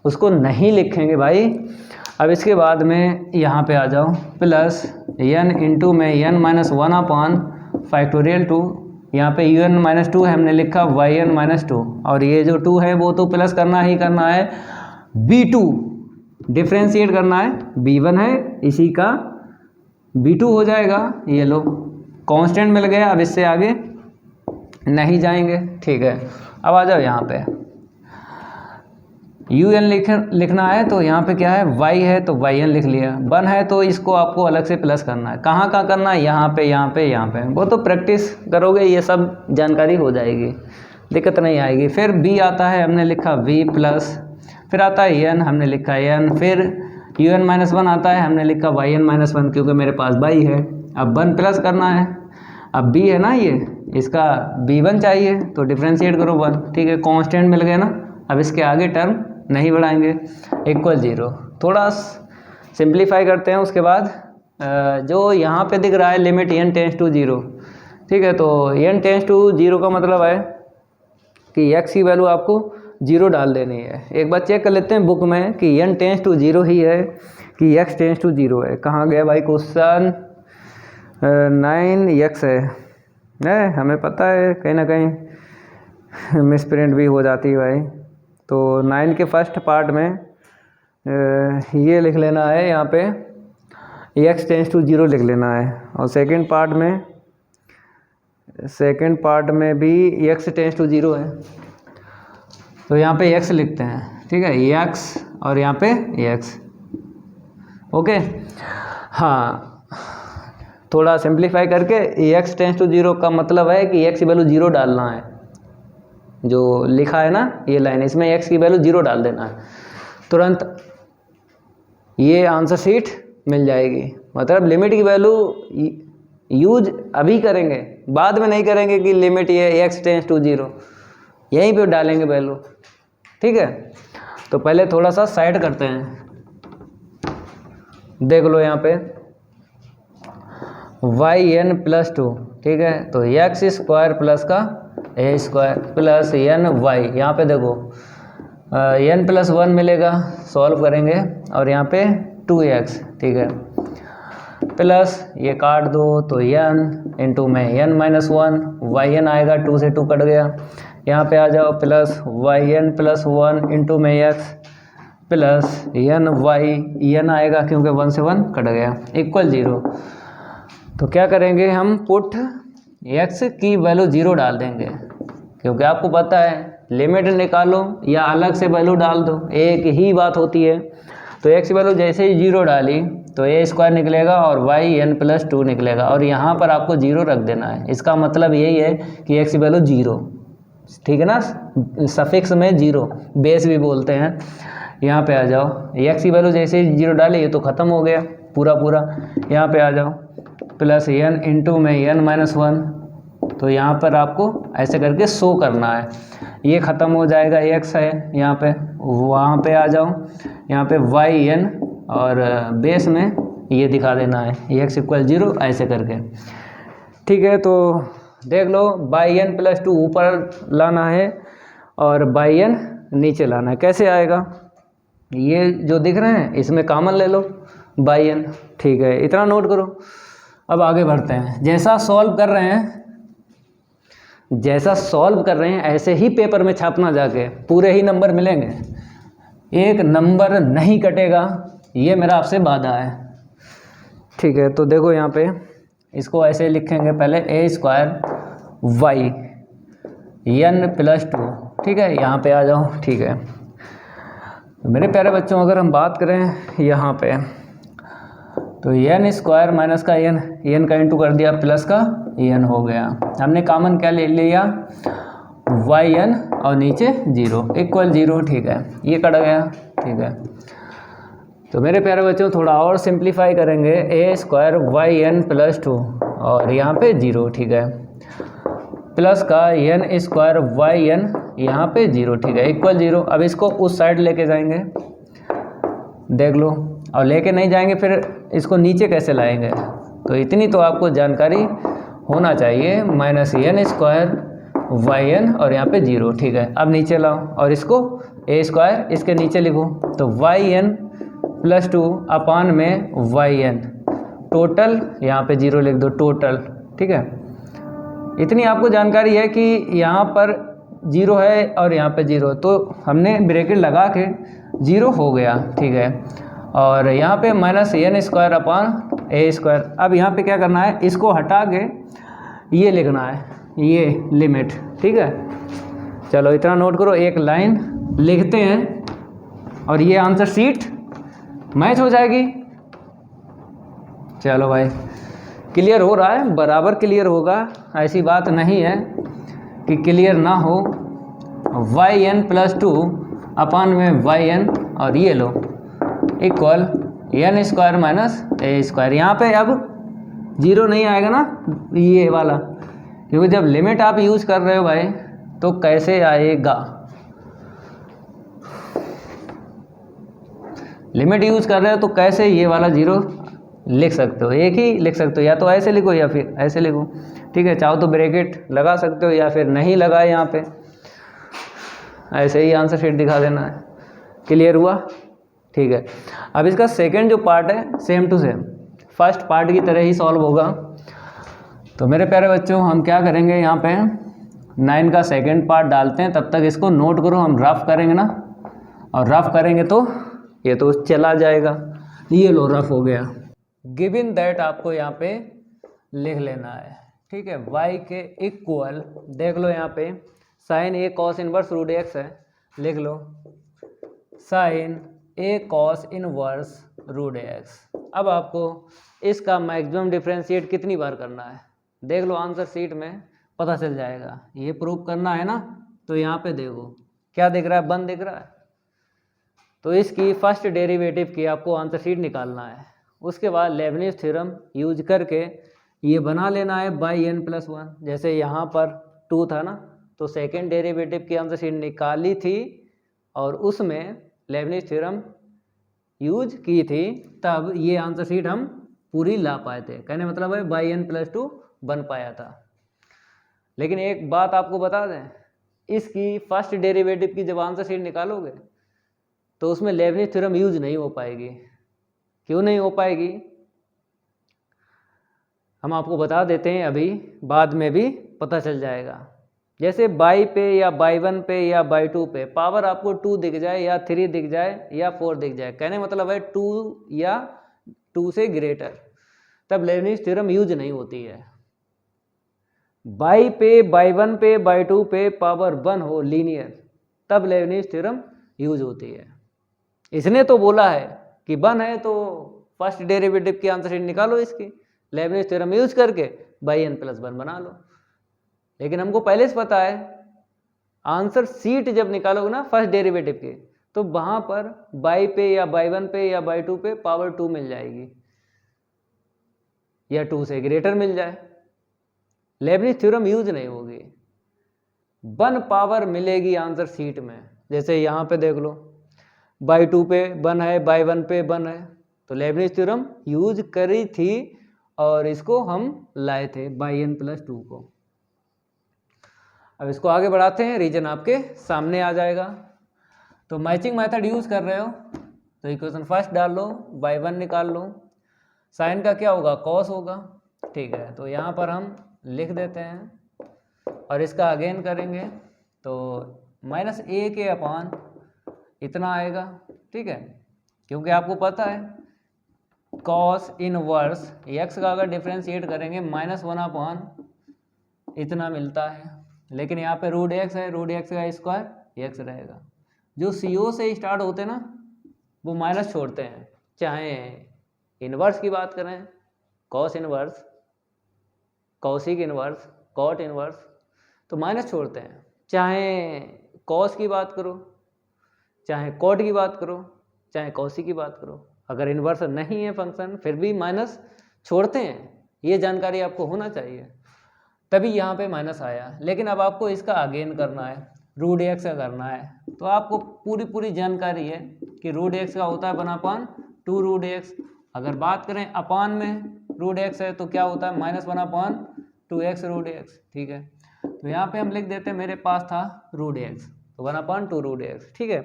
उसको नहीं लिखेंगे भाई। अब इसके बाद में यहाँ पे आ जाओ, प्लस n इंटू में n माइनस 1 अपॉन फैक्टोरियल 2, यहाँ पे un माइनस 2 है, हमने लिखा yn माइनस 2, और ये जो 2 है वो तो प्लस करना ही करना है। b2 डिफ्रेंशिएट करना है, b1 है इसी का b2 हो जाएगा। ये लो कांस्टेंट मिल गया, अब इससे आगे नहीं जाएंगे। ठीक है, अब आ जाओ यहाँ पे un लिखना है, तो यहाँ पे क्या है y है तो yn लिख लिया, 1 है तो इसको आपको अलग से प्लस करना है। कहाँ करना है, यहाँ पे, वो तो प्रैक्टिस करोगे ये सब जानकारी हो जाएगी, दिक्कत नहीं आएगी। फिर b आता है, हमने लिखा v प्लस, फिर आता है n, हमने लिखा n, फिर un माइनस 1 आता है, हमने लिखा yn माइनस 1, क्योंकि मेरे पास y है। अब 1 प्लस करना है, अब b है ना ये, इसका b1 चाहिए तो डिफ्रेंशिएट करो 1। ठीक है, कांस्टेंट मिल गया ना, अब इसके आगे टर्म नहीं बढ़ाएंगे, इक्वल 0। थोड़ा सिंप्लीफाई करते हैं, उसके बाद जो यहाँ पे दिख रहा है लिमिट n टेंस टू 0। ठीक है, तो n टेंस टू 0 का मतलब है कि x की वैल्यू आपको 0 डाल देनी है। एक बार चेक कर लेते हैं बुक में कि n टेंस टू 0 ही है कि x टेंस टू 0 है। कहाँ गया भाई क्वेश्चन, 9x है, हमें पता है कहीं ना कहीं मिसप्रिंट भी हो जाती है भाई। तो 9 के फर्स्ट पार्ट में ये लिख लेना है, यहाँ पे x टेंस टू 0 लिख लेना है, और सेकंड पार्ट में भी x टेंस टू 0 है, तो यहाँ पे x लिखते हैं। ठीक है, x और यहाँ पे x। ओके, हाँ, थोड़ा सिंप्लीफाई करके x टेंस टू 0 का मतलब है कि x की वैल्यू 0 डालना है। जो लिखा है ना ये लाइन, इसमें x की वैल्यू 0 डाल देना है, तुरंत ये आंसर शीट मिल जाएगी। मतलब लिमिट की वैल्यू यूज अभी करेंगे, बाद में नहीं करेंगे कि लिमिट ये x टेंस टू 0, यहीं पे डालेंगे वैल्यू। ठीक है, तो पहले थोड़ा सा साइड करते हैं। देख लो यहाँ पे yn प्लस 2, ठीक है, तो x स्क्वायर प्लस का a square plus n y, यहाँ पे देखो n प्लस 1 मिलेगा, सॉल्व करेंगे, और यहाँ पे 2x, ठीक है, प्लस ये काट दो तो n इंटू में n माइनस 1, yn आएगा, 2 से 2 कट गया, यहाँ पे आ जाओ, प्लस yn प्लस 1 इंटू में x plus n y, n आएगा क्योंकि 1 से 1 कट गया, इक्वल 0। तो क्या करेंगे हम, पुट x की वैल्यू 0 डाल देंगे, क्योंकि आपको पता है लिमिट निकालो या अलग से वैल्यू डाल दो, एक ही बात होती है। तो x की वैल्यू जैसे ही 0 डाली तो a स्क्वायर निकलेगा और y n प्लस 2 निकलेगा, और यहाँ पर आपको 0 रख देना है। इसका मतलब यही है कि x की वैल्यू 0, ठीक है ना, सफिक्स में 0 बेस भी बोलते हैं। यहाँ पे आ जाओ, x की वैल्यू जैसे ही 0 डाली, ये तो ख़त्म हो गया पूरा। यहाँ पे आ जाओ, प्लस n इंटू में n माइनस 1, तो यहाँ पर आपको ऐसे करके शो करना है, ये ख़त्म हो जाएगा, x है यहाँ पे, वहाँ पे आ जाओ, यहाँ पे yn और बेस में ये दिखा देना है x इक्वल 0, ऐसे करके। ठीक है, तो देख लो, yn प्लस 2 ऊपर लाना है और yn नीचे लाना है। कैसे आएगा, ये जो दिख रहे हैं इसमें कॉमन ले लो yn, ठीक है, इतना नोट करो। अब आगे बढ़ते हैं, जैसा सॉल्व कर रहे हैं ऐसे ही पेपर में छापना, जाके पूरे ही नंबर मिलेंगे, एक नंबर नहीं कटेगा, ये मेरा आपसे वादा है। ठीक है, तो देखो यहाँ पे इसको ऐसे लिखेंगे, पहले a square y n plus 2, ठीक है, यहाँ पे आ जाओ। ठीक है, तो मेरे प्यारे बच्चों, अगर हम बात करें यहाँ पे, तो n स्क्वायर माइनस का n का इंटू कर दिया, प्लस का n हो गया, हमने कॉमन क्या ले लिया, yn और नीचे 0 इक्वल 0, ठीक है, ये कट गया। ठीक है, तो मेरे प्यारे बच्चों थोड़ा और सिंप्लीफाई करेंगे, a स्क्वायर yn प्लस 2 और यहाँ पे 0, ठीक है, प्लस का n स्क्वायर yn यहाँ पे 0, ठीक है, इक्वल 0। अब इसको उस साइड लेके जाएंगे, देख लो, और लेके नहीं जाएंगे फिर इसको नीचे कैसे लाएंगे, तो इतनी तो आपको जानकारी होना चाहिए, माइनस n स्क्वायर yn और यहाँ पे 0, ठीक है। अब नीचे लाओ और इसको a स्क्वायर इसके नीचे लिखो, तो yn प्लस 2 अपान में yn, टोटल यहाँ पे 0 लिख दो, टोटल, ठीक है। इतनी आपको जानकारी है कि यहाँ पर 0 है और यहाँ पे 0, तो हमने ब्रैकेट लगा के 0 हो गया, ठीक है, और यहाँ पे minus n square upon a square. अब यहाँ पे क्या करना है, इसको हटा के ये लिखना है, ये लिमिट, ठीक है। चलो इतना नोट करो, एक लाइन लिखते हैं और ये आंसर शीट मैच हो जाएगी। चलो भाई, क्लियर हो रहा है, बराबर क्लियर होगा, ऐसी बात नहीं है कि क्लियर ना हो। yn प्लस 2 अपान में yn और ये लो equal n square minus a square. यहाँ पे अब 0 नहीं आएगा ना, ये वाला, क्योंकि जब लिमिट आप यूज़ कर रहे हो भाई, तो कैसे आएगा, लिमिट यूज़ कर रहे हो तो कैसे ये वाला 0 लिख सकते हो, एक ही लिख सकते हो, या तो ऐसे लिखो या फिर ऐसे लिखो, ठीक है। चाहो तो ब्रैकेट लगा सकते हो या फिर नहीं लगाए, यहाँ पे ऐसे ही आंसर शीट दिखा देना है। क्लियर हुआ, ठीक है। अब इसका सेकंड जो पार्ट है same to same first part की तरह ही सॉल्व होगा। तो मेरे प्यारे बच्चों, हम क्या करेंगे, यहाँ पे 9 का सेकंड पार्ट डालते हैं, तब तक इसको नोट करो, हम रफ करेंगे ना, और रफ करेंगे तो ये तो चला जाएगा, ये लो रफ हो गया। गिवन दैट आपको यहाँ पे लिख लेना है, ठीक है, y के इक्वल, देख लो यहाँ पे sine a cos inverse root x है, लिख लो sine a cos inverse root x. अब आपको इसका मैक्सिमम डिफरेंशिएट कितनी बार करना है देख लो, आंसर शीट में पता चल जाएगा। ये प्रूव करना है ना, तो यहाँ पे देखो क्या दिख रहा है, 1 दिख रहा है। तो इसकी फर्स्ट डेरिवेटिव की आपको आंसर शीट निकालना है। उसके बाद लेबनिज थ्योरम यूज करके ये बना लेना है बाई n + 1। जैसे यहाँ पर 2 था ना, तो सेकेंड डेरिवेटिव की आंसर शीट निकाली थी और उसमें लेबनिज थ्योरम यूज की थी, तब ये आंसर शीट हम पूरी ला पाए थे। कहने मतलब है बाई n + 2 बन पाया था। लेकिन एक बात आपको बता दें, इसकी फर्स्ट डेरिवेटिव की जब आंसर शीट निकालोगे तो उसमें लेबनिज थ्योरम यूज नहीं हो पाएगी। क्यों नहीं हो पाएगी, हम आपको बता देते हैं, अभी बाद में भी पता चल जाएगा। जैसे बाई पे या बाई 1 पे या बाई 2 पे पावर आपको 2 दिख जाए या 3 दिख जाए या 4 दिख जाए, कहने मतलब है 2 या 2 से ग्रेटर, तब लेबनिज थ्योरम यूज नहीं होती है। बाई पे, बाई 1 पे, बाई 2 पे पावर 1 हो लीनियर, तब लेबनिज थ्योरम यूज होती है। इसने तो बोला है कि 1 है तो फर्स्ट डेरिवेटिव की आंसर शीट निकालो इसकी, लेबनिज थ्योरम यूज करके बाई n + 1 बना लो। लेकिन हमको पहले से पता है आंसर सीट जब निकालोगे ना फर्स्ट डेरिवेटिव की, तो वहां पर बाई पे या बाई 1 पे या बाई 2 पे पावर 2 मिल जाएगी या 2 से ग्रेटर मिल जाए, लेबनिज थ्योरम यूज नहीं होगी। 1 पावर मिलेगी आंसर सीट में। जैसे यहाँ पे देख लो, बाई 2 पे 1 है, बाई 1 पे 1 है, तो लेबनिज थ्योरम यूज करी थी और इसको हम लाए थे बाई n + 2 को। अब इसको आगे बढ़ाते हैं, रीजन आपके सामने आ जाएगा। तो मैचिंग मेथड यूज कर रहे हो तो इक्वेशन फर्स्ट डाल लो, बाई 1 निकाल लो, साइन का क्या होगा, कॉस होगा, ठीक है। तो यहाँ पर हम लिख देते हैं और इसका अगेन करेंगे तो -a के अपान इतना आएगा, ठीक है। क्योंकि आपको पता है कॉस इनवर्स x का अगर डिफरेंशिएट करेंगे -1/, इतना मिलता है। लेकिन यहाँ पे रूट x है, रूट x का स्क्वायर x रहेगा। जो CO से स्टार्ट होते हैं ना, वो माइनस छोड़ते हैं, चाहे इनवर्स की बात करें, cos inverse, cosec inverse, cot inverse, तो माइनस छोड़ते हैं। चाहे कॉस की बात करो, चाहे कॉट की बात करो, चाहे कॉसी की बात करो, अगर इन्वर्स नहीं है फंक्शन फिर भी माइनस छोड़ते हैं। ये जानकारी आपको होना चाहिए, तभी यहाँ पे माइनस आया। लेकिन अब आपको इसका अगेन करना है, रूट x का करना है, तो आपको पूरी जानकारी है कि रूट x का होता है 1/2 रूट x। अगर बात करें अपान में रूट x है तो क्या होता है -1/2x रूट x, ठीक है। तो यहाँ पे हम लिख देते हैं, मेरे पास था रूट x, तो 1/2 रूट x, ठीक है।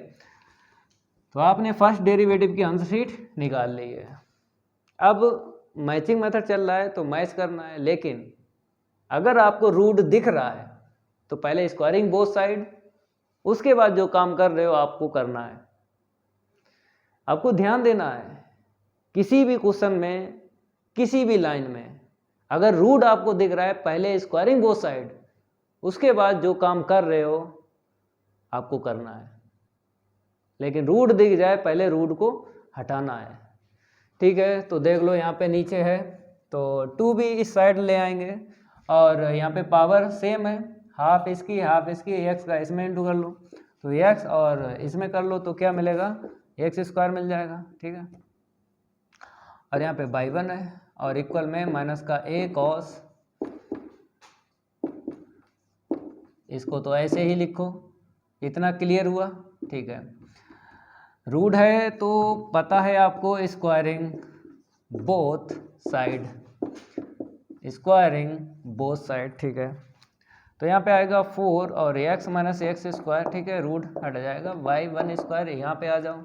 तो आपने फर्स्ट डेरिवेटिव की आंसर शीट निकाल ली है। अब मैचिंग मेथड चल रहा है तो मैच करना है, लेकिन अगर आपको रूट दिख रहा है तो पहले स्क्वायरिंग बोथ साइड, उसके बाद जो काम कर रहे हो आपको करना है। आपको ध्यान देना है, किसी भी क्वेश्चन में, किसी भी लाइन में अगर रूट आपको दिख रहा है, पहले स्क्वायरिंग बोथ साइड, उसके बाद जो काम कर रहे हो आपको करना है। लेकिन रूट दिख जाए पहले रूट को हटाना है, ठीक है। तो देख लो यहाँ पे नीचे है तो 2 भी इस साइड ले आएंगे और यहाँ पे पावर सेम है, हाफ इसकी हाफ इसकी, x का इसमें इंटू कर लो, तो x और इसमें कर लो तो क्या मिलेगा, x² मिल जाएगा, ठीक है। और यहाँ पे बाई 1 है और इक्वल में माइनस का a cos, इसको तो ऐसे ही लिखो, इतना क्लियर हुआ, ठीक है। रूट है तो पता है आपको squaring both side, squaring both side, ठीक है। तो यहाँ पे आएगा 4 और x - x², ठीक है, रूट हट जाएगा, y1² यहाँ पे आ जाओ,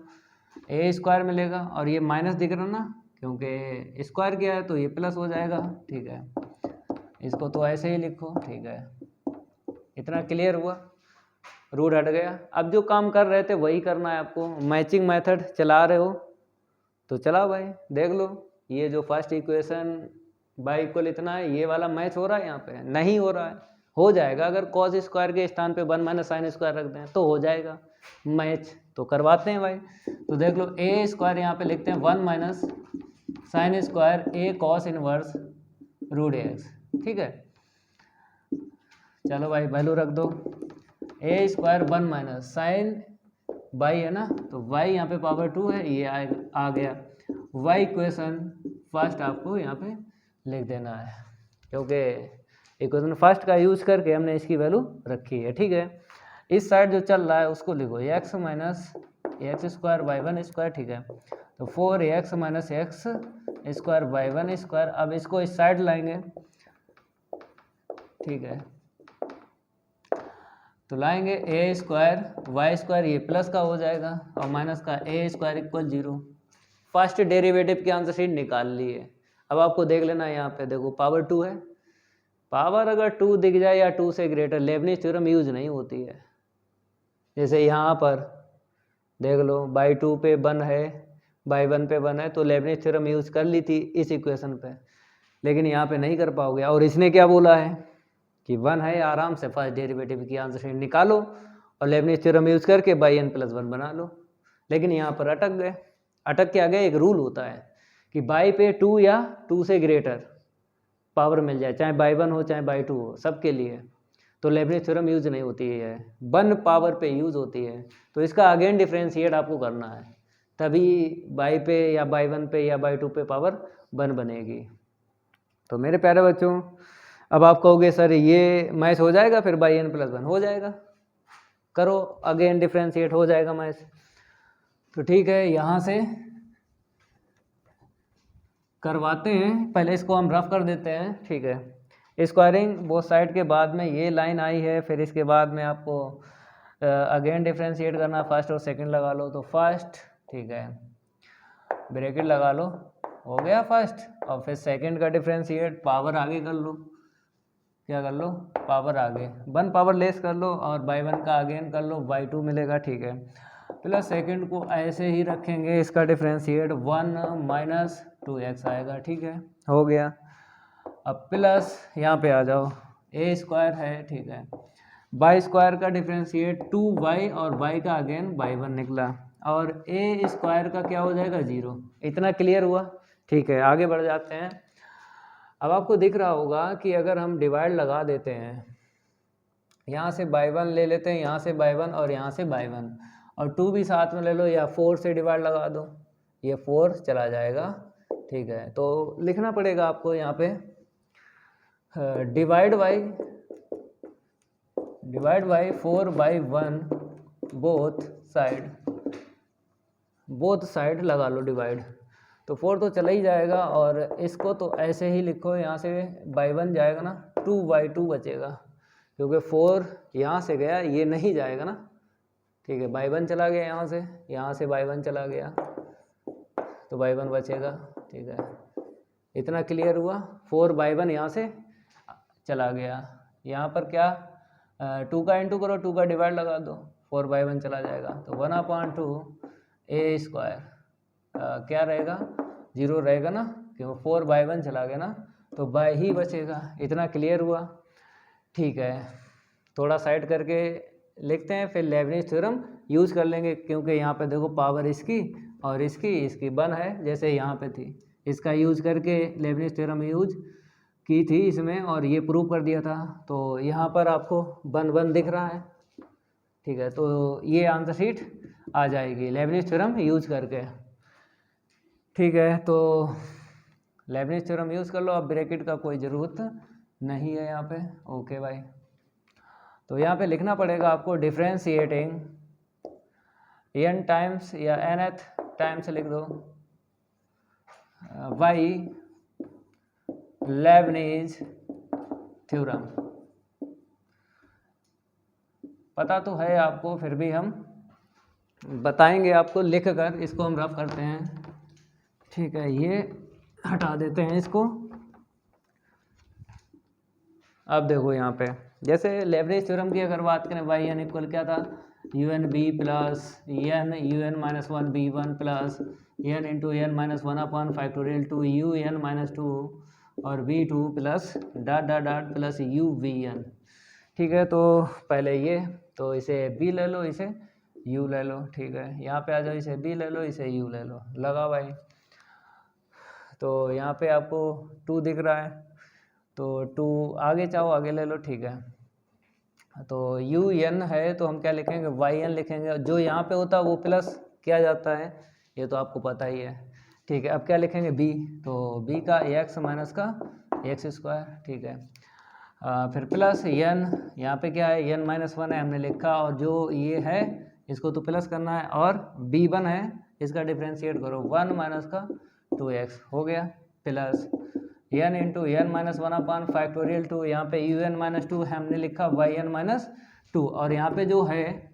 a² मिलेगा और ये माइनस दिख रहा ना, क्योंकि स्क्वायर किया है तो ये प्लस हो जाएगा, ठीक है। इसको तो ऐसे ही लिखो, ठीक है। इतना क्लियर हुआ, रूट हट गया। अब जो काम कर रहे थे वही करना है आपको। मैचिंग मेथड चला रहे हो तो चलाओ भाई, देख लो ये जो फर्स्ट इक्वेशन बाई इक्वल इतना है, ये वाला मैच हो रहा है, यहाँ पे नहीं हो रहा है, हो जाएगा। अगर कॉस स्क्वायर के स्थान पे 1 - sin² रख दें तो हो जाएगा। मैच, तो करवाते हैं भाई। तो देख लो ए स्क्वायर यहाँ पे लिखते हैं 1 माइनस साइन स्क्वायर ए कॉस इनवर्स रूट एक्स, ठीक है। चलो भाई वैल्यू रख दो, ए स्क्वायर 1 माइनस साइन वाई है ना, तो वाई यहाँ पे पावर 2 है, ये आ गया वाई इक्वेशन फर्स्ट आपको यहाँ पे लिख देना है, क्योंकि इक्वेशन फर्स्ट का यूज करके हमने इसकी वैल्यू रखी है, ठीक है। इस साइड जो चल रहा है उसको लिखो x minus x square y one square, ठीक है। तो 4x minus x square y one square, अब इसको इस साइड लाएंगे, ठीक है। तो लाएंगे ए स्क्वायर वाई स्क्वायर, ये प्लस का हो जाएगा और माइनस का a square equal 0। First derivative की आंसर शीट निकाल ली है। अब आपको देख लेना है, यहाँ पे देखो पावर 2 है, पावर अगर 2 दिख जाए या 2 से ग्रेटर, लेबनिज थ्योरम यूज नहीं होती है। जैसे यहाँ पर देख लो बाई 2 पे 1 है, बाई 1 पे 1 है, तो लेबनिज थ्योरम यूज कर ली थी इस इक्वेशन पे, लेकिन यहाँ पे नहीं कर पाओगे। और इसने क्या बोला है कि 1 है, आराम से फर्स्ट डेरिवेटिव की आंसर शीट निकालो और लेबनिज थ्योरम यूज करके बाई n प्लस 1 बना लो। लेकिन यहाँ पर अटक गए। अटक के आगे एक रूल होता है कि बाई पे 2 या 2 से ग्रेटर पावर मिल जाए, चाहे बाई 1 हो चाहे बाई 2 हो, सबके लिए तो लेबनिज थ्योरम यूज नहीं होती है, 1 पावर पे यूज होती है। तो इसका अगेन डिफ्रेंशिएट आपको करना है, तभी बाई पे या बाई 1 पे या बाई 2 पे पावर 1 बनेगी। तो मेरे प्यारे बच्चों, अब आप कहोगे सर ये मैच हो जाएगा, फिर बाई n प्लस 1 हो जाएगा, करो अगेन डिफ्रेंशिएट हो जाएगा मैच। तो ठीक है, यहाँ से करवाते हैं, पहले इसको हम रफ कर देते हैं, ठीक है। स्क्वायरिंग बोथ साइड के बाद में ये लाइन आई है, फिर इसके बाद में आपको अगेन डिफ्रेंशिएट करना, फर्स्ट और सेकंड लगा लो। तो फर्स्ट, ठीक है, ब्रैकेट लगा लो, हो गया फर्स्ट, और फिर सेकंड का डिफ्रेंशिएट, पावर आगे कर लो, क्या कर लो, पावर आगे 1 पावर लेस कर लो और बाई 1 का अगेन कर लो, बाई 2 मिलेगा, ठीक है। प्लस सेकंड को ऐसे ही रखेंगे, इसका डिफ्रेंशिएट 1 माइनस 2x आएगा, ठीक है, हो गया। अब प्लस यहाँ पे आ जाओ, ए स्क्वायर है, ठीक है, बाई स्क्वायर का डिफ्रेंशिएट 2y और y का अगेन बाई 1 निकला, और ए स्क्वायर का क्या हो जाएगा 0। इतना क्लियर हुआ, ठीक है। आगे बढ़ जाते हैं। अब आपको दिख रहा होगा कि अगर हम डिवाइड लगा देते हैं, यहाँ से बाई 1 ले लेते हैं, यहाँ से बाई 1 और यहाँ से बाई 1, और 2 भी साथ में ले लो, या 4 से डिवाइड लगा दो, ये 4 चला जाएगा, ठीक है। तो लिखना पड़ेगा आपको यहाँ पे divide by 4 by 1 both side लगा लो डिवाइड। तो 4 तो चला ही जाएगा, और इसको तो ऐसे ही लिखो, यहाँ से बाई 1 जाएगा ना, 2/2 बचेगा, क्योंकि 4 यहाँ से गया, ये नहीं जाएगा ना, ठीक है। बाई 1 चला गया यहाँ से बाई 1 चला गया, तो बाई 1 बचेगा, ठीक है। इतना क्लियर हुआ। 4 बाई 1 यहाँ से चला गया, यहाँ पर क्या 2 का इंटू करो, 2 का डिवाइड लगा दो, 4 बाई 1 चला जाएगा, तो 1/2 ए स्क्वायर क्या रहेगा, 0 रहेगा ना, क्यों 4 बाई 1 चला गया ना, तो बाई ही बचेगा। इतना क्लियर हुआ, ठीक है। थोड़ा साइड करके लिखते हैं, फिर लेबनिज थ्योरम यूज़ कर लेंगे, क्योंकि यहाँ पे देखो पावर इसकी और इसकी 1 है, जैसे यहाँ पे थी, इसका यूज़ करके लेबनिज थ्योरम यूज की थी इसमें, और ये प्रूव कर दिया था। तो यहाँ पर आपको 1 दिख रहा है, ठीक है। तो ये आंसर शीट आ जाएगी लेबनिज थ्योरम यूज करके, ठीक है। तो लेबनिज थ्योरम यूज़ कर लो, अब ब्रैकेट का कोई ज़रूरत नहीं है यहाँ पे, ओके भाई। तो यहाँ पे लिखना पड़ेगा आपको डिफ्रेंशिएटिंग n टाइम्स या nth टाइम्स लिख दो बाई लेबनिज थ्योरम। पता तो है आपको, फिर भी हम बताएंगे आपको लिख कर, इसको हम रफ करते हैं, ठीक है। ये हटा देते हैं इसको। अब देखो यहाँ पे, जैसे लेबनिज थ्योरम की अगर बात करें, बाई n इक्वल क्या था, un b plus n un minus 1 b1 plus n into n minus 1/5 two un minus 2 और v2 plus dot plus uvn, ठीक है। तो पहले ये, तो इसे b ले लो, इसे यू ले लो, ठीक है। यहाँ पे आ जाओ, इसे बी ले लो, इसे यू ले लो, लगा भाई। तो यहाँ पे आपको 2 दिख रहा है, तो 2 आगे चाहो आगे ले लो, ठीक है। तो यू एन है तो हम क्या लिखेंगे, वाई एन लिखेंगे। जो यहाँ पे होता है वो प्लस किया जाता है, ये तो आपको पता ही है, ठीक है। अब क्या लिखेंगे, बी, तो बी का एक्स माइनस का एक्स स्क्वायर, ठीक है। फिर प्लस एन, यहाँ पे क्या है, एन माइनस वन है हमने लिखा, और जो ये है इसको तो प्लस करना है, और बी वन है इसका डिफ्रेंशिएट करो, 1 माइनस का 2x हो गया, plus n into n minus one upon factorial 2, यहाँ पे यू एन माइनस टू हमने लिखा वाई एन माइनस टू, और यहाँ पे जो है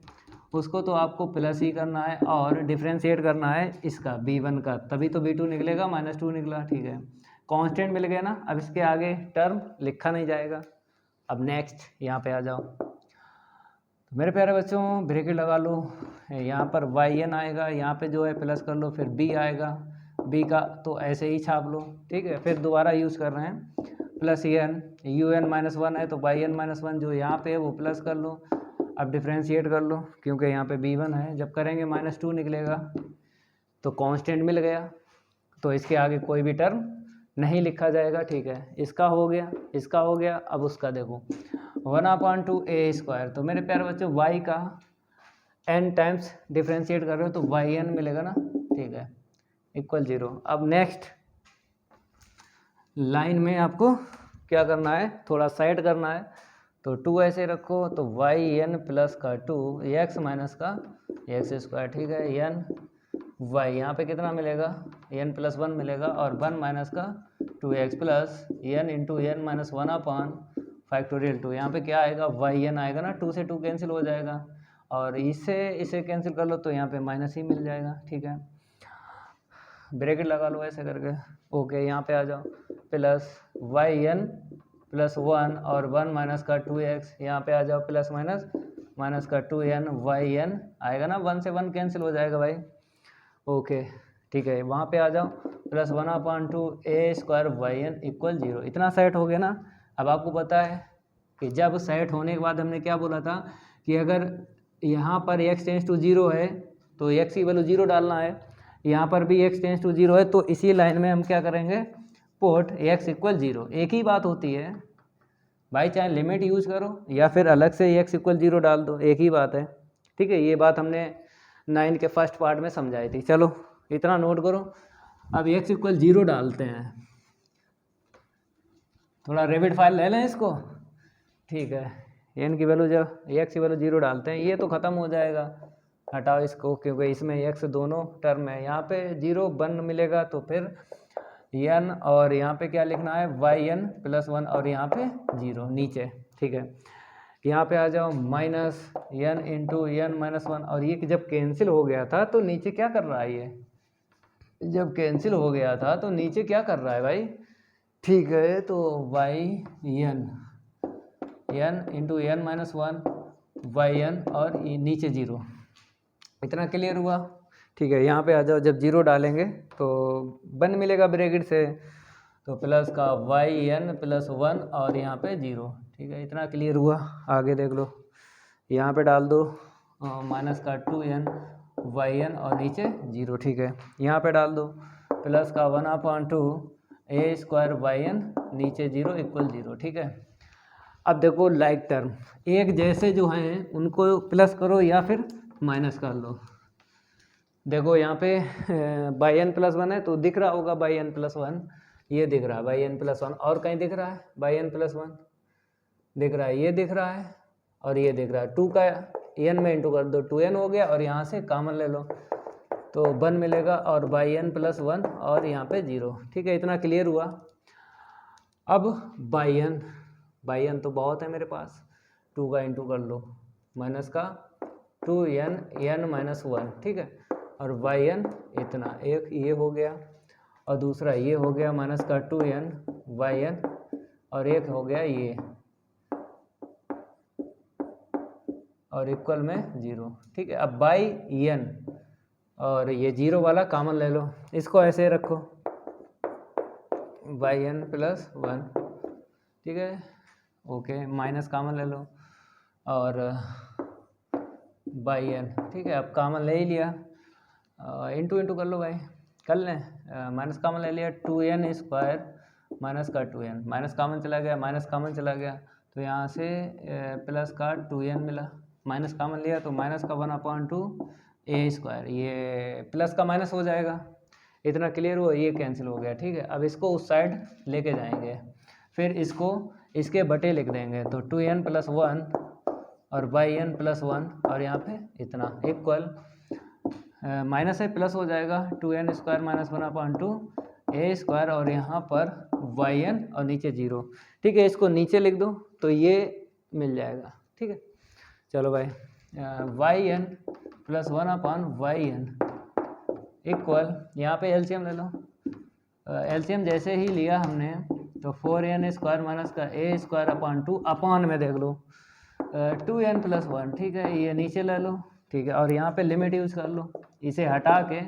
उसको तो आपको प्लस ही करना है और डिफ्रेंशिएट करना है इसका b1 का, तभी तो b2 निकलेगा, -2 निकला, ठीक है। कांस्टेंट मिल गया ना, अब इसके आगे टर्म लिखा नहीं जाएगा। अब नेक्स्ट यहाँ पे आ जाओ, तो मेरे प्यारे बच्चों ब्रैकेट लगा लो, यहाँ पर वाई एन आएगा, यहाँ पे जो है प्लस कर लो, फिर b आएगा, b का तो ऐसे ही छाप लो, ठीक है। फिर दोबारा यूज़ कर रहे हैं plus n, u n minus one है तो वाई एन माइनस वन जो यहाँ पे है वो प्लस कर लो, अब डिफ्रेंशिएट कर लो क्योंकि यहाँ पे b1 है, जब करेंगे -2 निकलेगा, तो कांस्टेंट मिल गया, तो इसके आगे कोई भी टर्म नहीं लिखा जाएगा, ठीक है। इसका हो गया, इसका हो गया, अब उसका देखो 1/2a², तो मेरे प्यारे बच्चों y का n टाइम्स डिफ्रेंशिएट कर रहे हो तो yn मिलेगा ना, ठीक है, इक्वल 0। अब नेक्स्ट लाइन में आपको क्या करना है, थोड़ा साइड करना है, तो 2 ऐसे रखो, तो yn प्लस का 2 x माइनस का x², ठीक है, n y यहाँ पे कितना मिलेगा, n प्लस 1 मिलेगा, और 1 माइनस का 2x plus n into n minus 1 अपान फैक्टोरियल 2, यहाँ पे क्या आएगा, yn आएगा ना, 2 से 2 कैंसिल हो जाएगा, और इसे कैंसिल कर लो तो यहाँ पे माइनस ही मिल जाएगा, ठीक है। ब्रैकेट लगा लो ऐसे करके, ओके। यहाँ पे आ जाओ, प्लस yn प्लस 1 और 1 माइनस का 2x, यहाँ पे आ जाओ, प्लस माइनस का 2n yn आएगा ना, 1 से 1 कैंसिल हो जाएगा भाई, ओके, ठीक है। वहाँ पे आ जाओ, प्लस 1/2a² yn इक्वल 0, इतना सेट हो गया ना। अब आपको पता है कि जब सेट होने के बाद हमने क्या बोला था कि अगर यहाँ पर x टेंस टू 0 है तो x की वैल्यू 0 डालना है, यहाँ पर भी x टेंस टू 0 है, तो इसी लाइन में हम क्या करेंगे, पुट x इक्वल 0, एक ही बात होती है भाई, चाहे लिमिट यूज करो या फिर अलग से x इक्वल 0 डाल दो, एक ही बात है, ठीक है। ये बात हमने 9 के फर्स्ट पार्ट में समझाई थी, चलो इतना नोट करो। अब x इक्वल 0 डालते हैं, थोड़ा रेबिट फाइल ले लें इसको, ठीक है। n की वैल्यू, जब x की वैल्यू 0 डालते हैं, ये तो ख़त्म हो जाएगा, हटाओ इसको क्योंकि इसमें x दोनों टर्म है, यहाँ पे 0 1 मिलेगा, तो फिर n और यहाँ पे क्या लिखना है, yn प्लस 1 और यहाँ पे 0 नीचे, ठीक है। यहाँ पे आ जाओ, minus n into n minus 1, और ये जब कैंसिल हो गया था तो नीचे क्या कर रहा है, ये जब कैंसिल हो गया था तो नीचे क्या कर रहा है भाई, ठीक है। तो yn into n minus 1 yn और नीचे 0, इतना क्लियर हुआ, ठीक है। यहाँ पे आ जाओ, जब 0 डालेंगे तो 1 मिलेगा ब्रैकेट से, तो प्लस का yn प्लस 1 और यहाँ पे 0, ठीक है, इतना क्लियर हुआ। आगे देख लो, यहाँ पे डाल दो माइनस का 2n yn और नीचे 0, ठीक है। यहाँ पे डाल दो प्लस का 1/2a² yn नीचे 0 इक्वल 0, ठीक है। अब देखो लाइक टर्म एक जैसे जो हैं उनको प्लस करो या फिर माइनस कर लो। देखो यहाँ पे yn प्लस 1 है तो दिख रहा होगा yn प्लस 1, ये दिख रहा है yn प्लस 1, और कहीं दिख रहा है yn प्लस 1 दिख रहा है, ये दिख रहा है और ये दिख रहा है, 2 का n में इंटू कर दो, 2n हो गया, और यहाँ से कॉमन ले लो तो 1 मिलेगा, और yn प्लस 1 और यहाँ पे 0, ठीक है, इतना क्लियर हुआ। अब yn तो बहुत है मेरे पास, 2 का इंटू कर लो, माइनस का 2n n माइनस 1, ठीक है, और yn इतना, एक ये हो गया और दूसरा ये हो गया माइनस का 2n yn, और एक हो गया ये, और इक्वल में 0, ठीक है। अब yn और ये 0 वाला कॉमन ले लो, इसको ऐसे रखो yn प्लस 1, ठीक है, ओके, माइनस कॉमन ले लो, और बाई एन, ठीक है। अब कामन ले ही लिया, इंटू इंटू कर लो भाई, कर लें, माइनस कामन ले लिया, 2n स्क्वायर माइनस का 2n, माइनस कामन चला गया, माइनस कामन चला गया, तो यहाँ से प्लस का 2n मिला, माइनस कामन लिया तो माइनस का 1/2 a स्क्वायर, ये प्लस का माइनस हो जाएगा, इतना क्लियर हुआ, ये कैंसिल हो गया, ठीक है। अब इसको उस साइड लेके जाएंगे, फिर इसको इसके बटे लिख देंगे, तो 2n + 1 और बाई n + 1 और यहाँ पे इतना इक्वल, माइनस है प्लस हो जाएगा, 2n square minus 1/2 a square और यहाँ पर yn और नीचे 0, ठीक है। इसको नीचे लिख दो तो ये मिल जाएगा, ठीक है। चलो भाई, yn + 1/yn इक्वल, यहाँ पे एलसीएम ले लो, एलसीएम जैसे ही लिया हमने तो 4n स्क्वायर माइनस का a स्क्वायर अपान 2 अपान में देख लो 2n + 1, ठीक है, ये नीचे ले लो, ठीक है। और यहाँ पे लिमिट यूज़ कर लो, इसे हटा के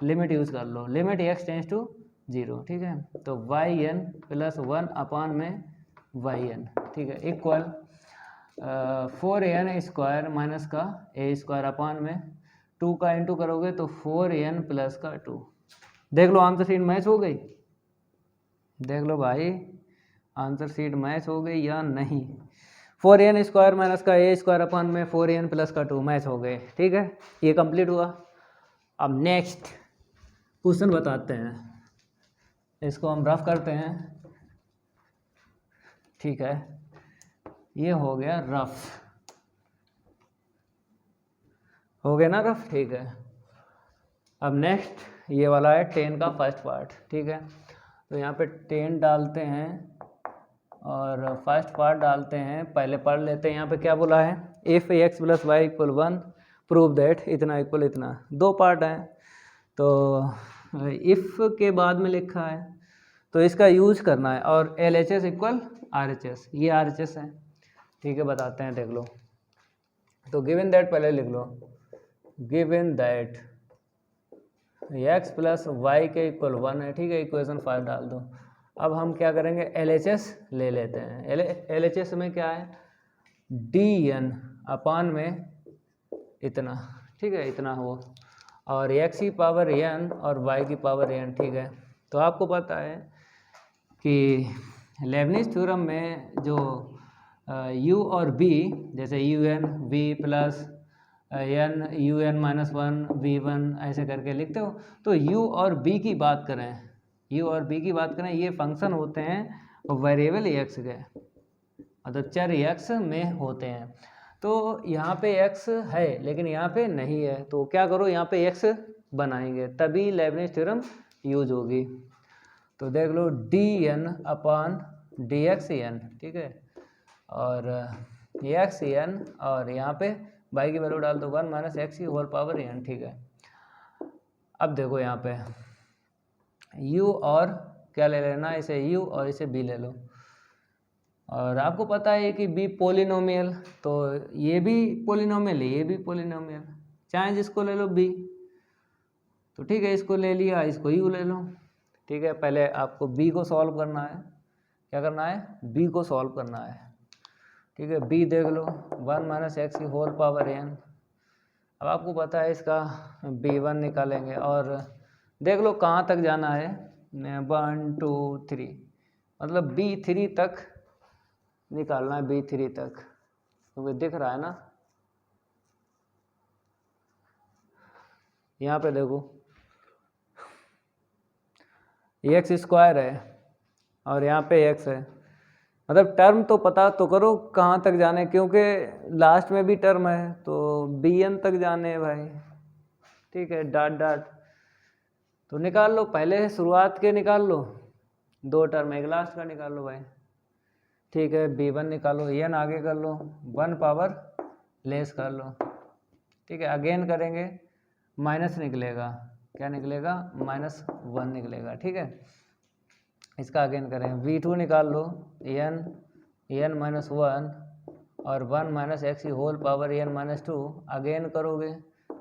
लिमिट यूज़ कर लो, लिमिट x टेंस टू 0, ठीक है। तो yn + 1 अपान में yn, ठीक है, इक्वल 4n स्क्वायर माइनस का a स्क्वायर अपान में 2 का इंटू करोगे तो 4n + का 2, देख लो आंसर शीट मैच हो गई, देख लो भाई आंसर शीट मैच हो गई या नहीं। 4n स्क्वायर माइनस का a स्क्वायर अपान में 4n + का 2 मैच हो गए, ठीक है, ये कंप्लीट हुआ। अब नेक्स्ट क्वेश्चन बताते हैं, इसको हम रफ करते हैं, ठीक है, ये हो गया रफ, हो गया ना रफ, ठीक है। अब नेक्स्ट ये वाला है 10 का फर्स्ट पार्ट, ठीक है। तो यहाँ पे 10 डालते हैं और फर्स्ट पार्ट डालते हैं, पहले पढ़ लेते हैं। यहाँ पे क्या बोला है, if x + y = 1 prove that इतना इक्वल इतना, दो पार्ट हैं, तो इफ़ के बाद में लिखा है तो इसका यूज करना है, और LHS = RHS, ये RHS है, ठीक है, बताते हैं, देख लो। तो गिवन दैट पहले लिख लो, गिवन दैट x + y के इक्वल 1 है, ठीक है, इक्वेशन 5 डाल दो। अब हम क्या करेंगे, LHS ले लेते हैं, LHS में क्या है, dn अपान में इतना, ठीक है, इतना हो, और x की पावर n और y की पावर n, ठीक है। तो आपको पता है कि लेबनिज थ्योरम में जो u और b, जैसे un v + n un - 1 v1 ऐसे करके लिखते हो, तो u और b की बात करें, u और b की बात करें, ये फंक्शन होते हैं वेरिएबल x के, मतलब चर x में होते हैं। तो यहाँ पे x है लेकिन यहाँ पे नहीं है, तो क्या करो, यहाँ पे x बनाएंगे, तभी लेबनिज थ्योरम यूज होगी। तो देख लो dn अपान dxn, ठीक है, और xn और यहाँ पे y की वैल्यू डाल दो 1 - x की होल पावर n, ठीक है। अब देखो यहाँ पे u और क्या ले लेना, इसे u और इसे b ले लो, और आपको पता है कि b पोलिनोमियल, तो ये भी पोलिनोमियल है, ये भी पोलिनोमियल, चाहे जिसको ले लो b, तो ठीक है, इसको ले लिया, इसको u ले लो, ठीक है। पहले आपको b को सॉल्व करना है, क्या करना है, b को सॉल्व करना है, ठीक है। b देख लो 1 - x की होल पावर n, अब आपको पता है इसका b1 निकालेंगे, और देख लो कहाँ तक जाना है, 1 2 3, मतलब b3 तक निकालना है, b3 तक, क्योंकि दिख रहा है ना, यहाँ पे देखो x स्क्वायर है और यहाँ पे x है, मतलब टर्म तो पता तो करो कहाँ तक जाने, क्योंकि लास्ट में भी टर्म है, तो bn तक जाने हैं भाई, ठीक है, डॉट डॉट, तो निकाल लो, पहले शुरुआत के निकाल लो, दो टर्म, एक लास्ट का निकाल लो भाई, ठीक है। b1 निकालो, n आगे कर लो, 1 पावर लेस कर लो, ठीक है, अगेन करेंगे माइनस निकलेगा, क्या निकलेगा, -1 निकलेगा, ठीक है। इसका अगेन करें, v2 निकाल लो, n -1 और 1 - x की होल पावर n - 2, अगेन करोगे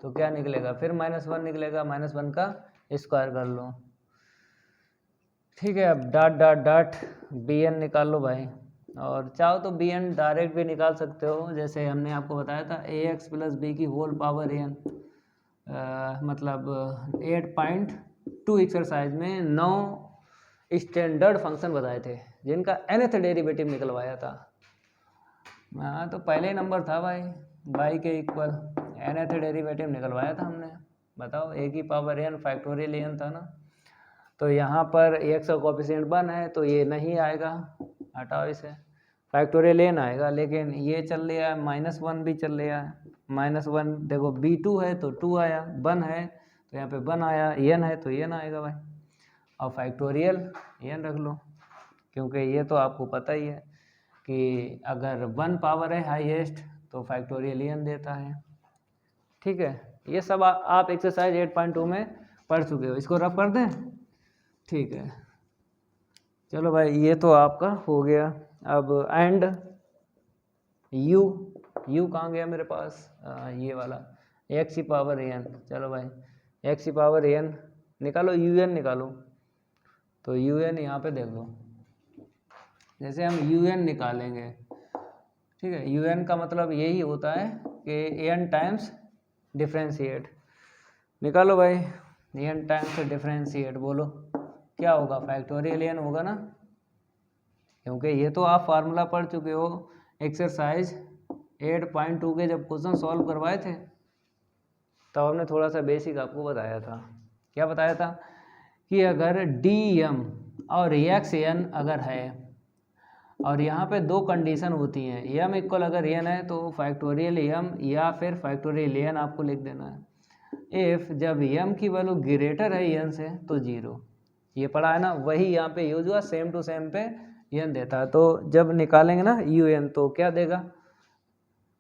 तो क्या निकलेगा, फिर -1 निकलेगा, -1 का स्क्वायर कर लो, ठीक है। अब डॉट डॉट डॉट bn निकाल लो भाई, और चाहो तो बी एन डायरेक्ट भी निकाल सकते हो, जैसे हमने आपको बताया था ए एक्स प्लस बी की होल पावर एन, मतलब 8.2 एक्सरसाइज में 9 स्टैंडर्ड फंक्शन बताए थे जिनका nth डेरिवेटिव निकलवाया था। हाँ तो पहले ही नंबर था भाई, y के इक्वल nth डेरिवेटिव निकलवाया था हमने। बताओ a की पावर n फैक्टोरियल n था ना, तो यहाँ पर x का कोफिशिएंट 1 है तो ये नहीं आएगा, हटाओ इसे, फैक्टोरियल n आएगा। लेकिन ये चल रहा है -1 भी चल रहा है, -1 देखो b2 है तो 2 आया, 1 है तो यहाँ पे 1 आया, n है तो n आएगा भाई। और फैक्टोरियल n रख लो, क्योंकि ये तो आपको पता ही है कि अगर 1 पावर है हाईएस्ट तो फैक्टोरियल n देता है। ठीक है, ये सब आप एक्सरसाइज 8.2 में पढ़ चुके हो, इसको रफ कर दें। ठीक है, चलो भाई ये तो आपका हो गया। अब एंड u कहाँ गया मेरे पास, ये वाला x की पावर n। चलो भाई x की पावर n निकालो, un निकालो। तो un यहाँ पे देख लो, जैसे हम un निकालेंगे, ठीक है, un का मतलब यही होता है कि n टाइम्स डिफ्रेंशिएट। निकालो भाई, n टाइम्स डिफ्रेंशिएट, बोलो क्या होगा, फैक्टोरियल n होगा ना, क्योंकि ये तो आप फार्मूला पढ़ चुके हो एक्सरसाइज 8.2 के जब क्वेश्चन सॉल्व करवाए थे तब हमने थोड़ा सा बेसिक आपको बताया था। क्या बताया था कि अगर dm और xn अगर है और यहाँ पे दो कंडीशन होती हैं, m इक्वल अगर n है तो फैक्टोरियल m या फिर फैक्टोरियल n आपको लिख देना है। इफ जब m की वैल्यू ग्रेटर है n से तो 0, ये पढ़ा है ना, वही यहाँ पे यूज हुआ, सेम टू सेम पे n देता है। तो जब निकालेंगे ना un तो क्या देगा,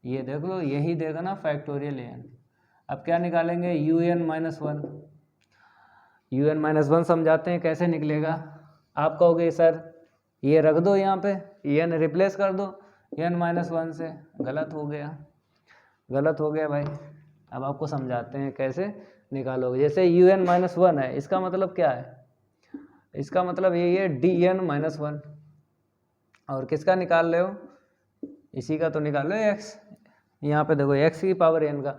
ये देख लो, यही देगा ना फैक्टोरियल n। अब क्या निकालेंगे, un -1, un -1 समझाते हैं कैसे निकलेगा। आप कहोगे सर ये रख दो यहाँ पे, n रिप्लेस कर दो n -1 से, गलत हो गया, गलत हो गया भाई। अब आपको समझाते हैं कैसे निकालोगे। जैसे un -1 है, इसका मतलब क्या है, इसका मतलब यही है dn -1, और किसका निकाल रहे हो, इसी का तो निकाल लो x। यहाँ पे देखो x की पावर n का,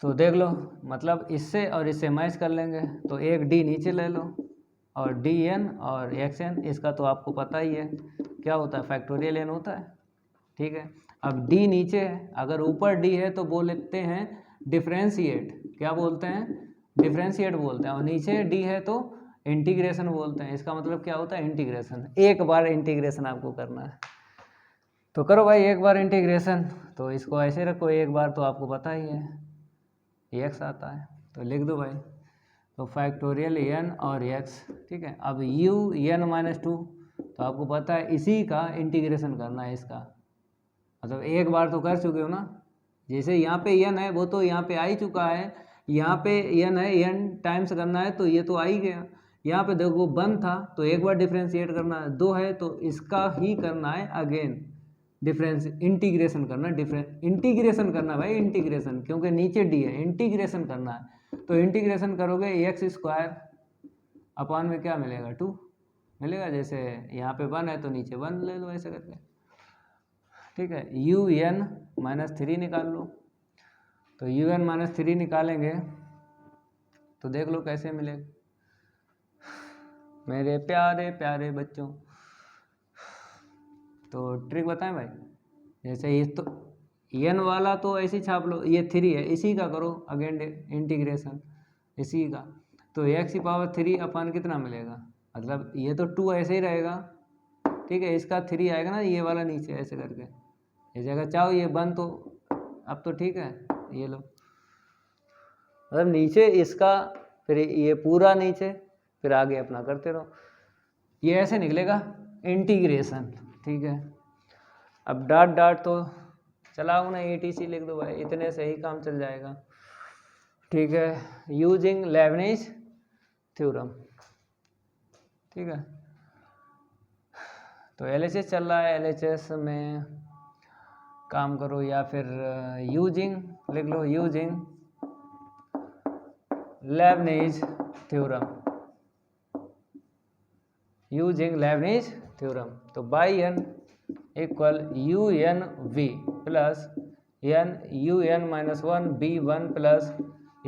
तो देख लो मतलब इससे और इससे मैच कर लेंगे, तो एक d नीचे ले लो और dn और xn, इसका तो आपको पता ही है क्या होता है, फैक्टोरियल n होता है। ठीक है, अब d नीचे है, अगर ऊपर d है तो बोलते हैं डिफ्रेंशिएट, क्या बोलते हैं, डिफ्रेंशिएट बोलते हैं, और नीचे d है तो इंटीग्रेशन बोलते हैं। इसका मतलब क्या होता है, इंटीग्रेशन, एक बार इंटीग्रेशन आपको करना है। तो करो भाई एक बार इंटीग्रेशन, तो इसको ऐसे रखो, एक बार तो आपको पता ही है x आता है, तो लिख दो भाई, तो फैक्टोरियल n और x। ठीक है, अब u n -2, तो आपको पता है इसी का इंटीग्रेशन करना है, इसका मतलब एक बार तो कर चुके हो ना। जैसे यहाँ पे n है वो तो यहाँ पे आ ही चुका है, यहाँ पे n है, n टाइम्स करना है तो ये तो आ ही गया। यहाँ पे देखो 1 था तो एक बार डिफ्रेंशिएट करना है, 2 है तो इसका ही करना है अगेन डिफरेंस, इंटीग्रेशन करना, इंटीग्रेशन करना भाई, इंटीग्रेशन, क्योंकि नीचे डी है, इंटीग्रेशन करना है। तो इंटीग्रेशन करोगे x² अपॉन में क्या मिलेगा, 2 मिलेगा। जैसे यहाँ पे 1 है तो नीचे 1 ले लो ऐसे करके। ठीक है, un -3 निकाल लो, तो un -3 निकालेंगे तो देख लो कैसे मिलेगा मेरे प्यारे प्यारे बच्चों। तो ट्रिक बताएं भाई, जैसे ये तो n वाला तो ऐसे ही छाप लो, ये 3 है, इसी का करो अगेन इंटीग्रेशन इसी का, तो x की पावर 3 अपन कितना मिलेगा, मतलब ये तो 2 ऐसे ही रहेगा। ठीक है, इसका 3 आएगा ना, ये वाला नीचे ऐसे करके, इस जगह चाहो ये 1 तो अब तो ठीक है, ये लो, मतलब नीचे इसका, फिर ये पूरा नीचे, फिर आगे अपना करते रहो, ये ऐसे निकलेगा इंटीग्रेशन। ठीक है, अब डॉट डॉट तो चलाओ ना, ETC लिख दो भाई, इतने से ही काम चल जाएगा। ठीक है, यूजिंग लेबनिज थ्योरम। ठीक है, तो LHS चल रहा है, LHS में काम करो, या फिर यूजिंग लिख लो, using Leibniz theorem, using Leibniz theorem. तो by n equal u n v plus n u n minus one b one plus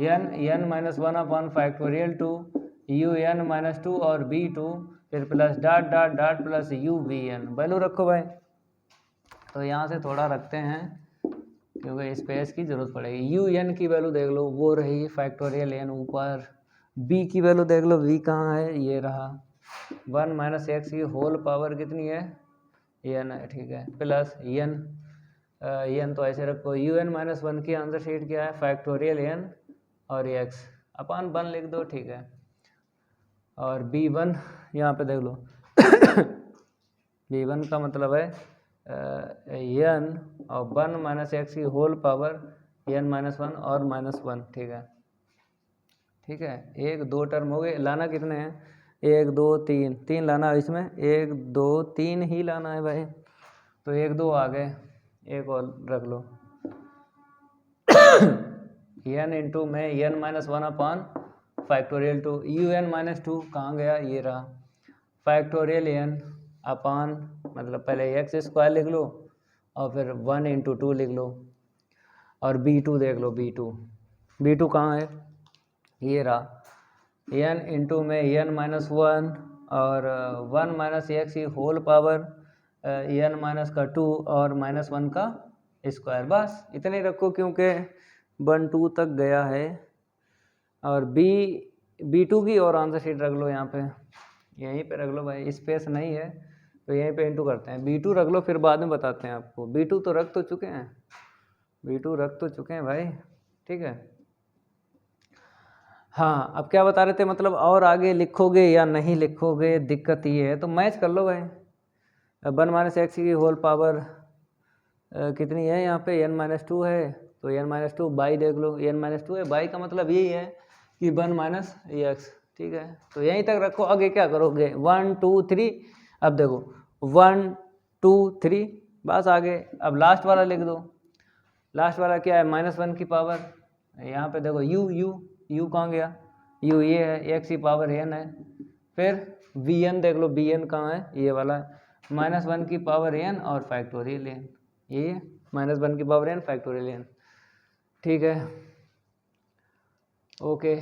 n minus one upon factorial two u n minus two और b two, फिर plus dot dot dot plus u v n. Value रखो भाई। तो यहाँ से थोड़ा रखते हैं क्योंकि स्पेस की जरूरत पड़ेगी। यू एन की वैल्यू देख लो, वो रही फैक्टोरियल एन ऊपर। बी की वैल्यू देख लो, वी कहाँ है, ये रहा। 1 माइनस एक्स की होल पावर कितनी है, एन है, ठीक है, प्लस एन तो ऐसे रखो। यू एन माइनस वन की आंसर शीट क्या है, फैक्टोरियल एन और एक्स अपान वन लिख दो, ठीक है। और बी वन यहाँ पे देख लो बी वन का मतलब है एन और 1 माइनस एक्स की whole power n minus one और माइनस वन, ठीक है, ठीक है। एक दो टर्म हो गए, लाना कितने हैं, 1 2 3, 3 लाना है इसमें, 1 2 3 ही लाना है भाई। तो 1 2 आ गए, एक और रख लो एन इंटू में n minus one upon factorial two, u n minus two कहाँ गया, ये रहा, फैक्टोरियल एन अपॉन मतलब पहले एक्स स्क्वायर लिख लो और फिर 1 इंटू 2 लिख लो। और बी टू देख लो, बी टू कहाँ है, ये रहा, एन इंटू में एन माइनस वन और 1 माइनस एक्स की होल पावर एन माइनस का 2 और माइनस वन का स्क्वायर। बस इतने ही रखो क्योंकि 1 2 तक गया है। और बी टू की और आंसर शीट रख लो यहाँ पे, यहीं पे रख लो भाई, स्पेस नहीं है तो यहीं पे इंटू करते हैं। बी टू रख लो, फिर बाद में बताते हैं आपको। बी टू तो रख तो चुके हैं, बी टू रख तो चुके हैं भाई, ठीक है। हाँ, अब क्या बता रहे थे, मतलब और आगे लिखोगे या नहीं लिखोगे, दिक्कत ये है। तो मैच कर लो भाई। 1 माइनस एक्स की होल पावर कितनी है यहाँ पे, एन माइनस टू है, तो एन माइनस टू बाई देख लो, एन माइनस टू है, बाई का मतलब यही है कि 1 माइनस एक्स, ठीक है। तो यहीं तक रखो, आगे क्या करोगे, 1 2 3, अब देखो 1 2 3, बस आगे अब लास्ट वाला लिख दो। लास्ट वाला क्या है, माइनस वन की पावर, यहाँ पे देखो यू कहाँ गया, यू ये है, एक्स की पावर एन है, फिर वी एन देख लो, बी एन कहाँ है, ये वाला है, माइनस वन की पावर एन और फैक्टोरियल एन, ये माइनस वन की पावर एन फैक्टोरियल एन, ठीक है, ओके।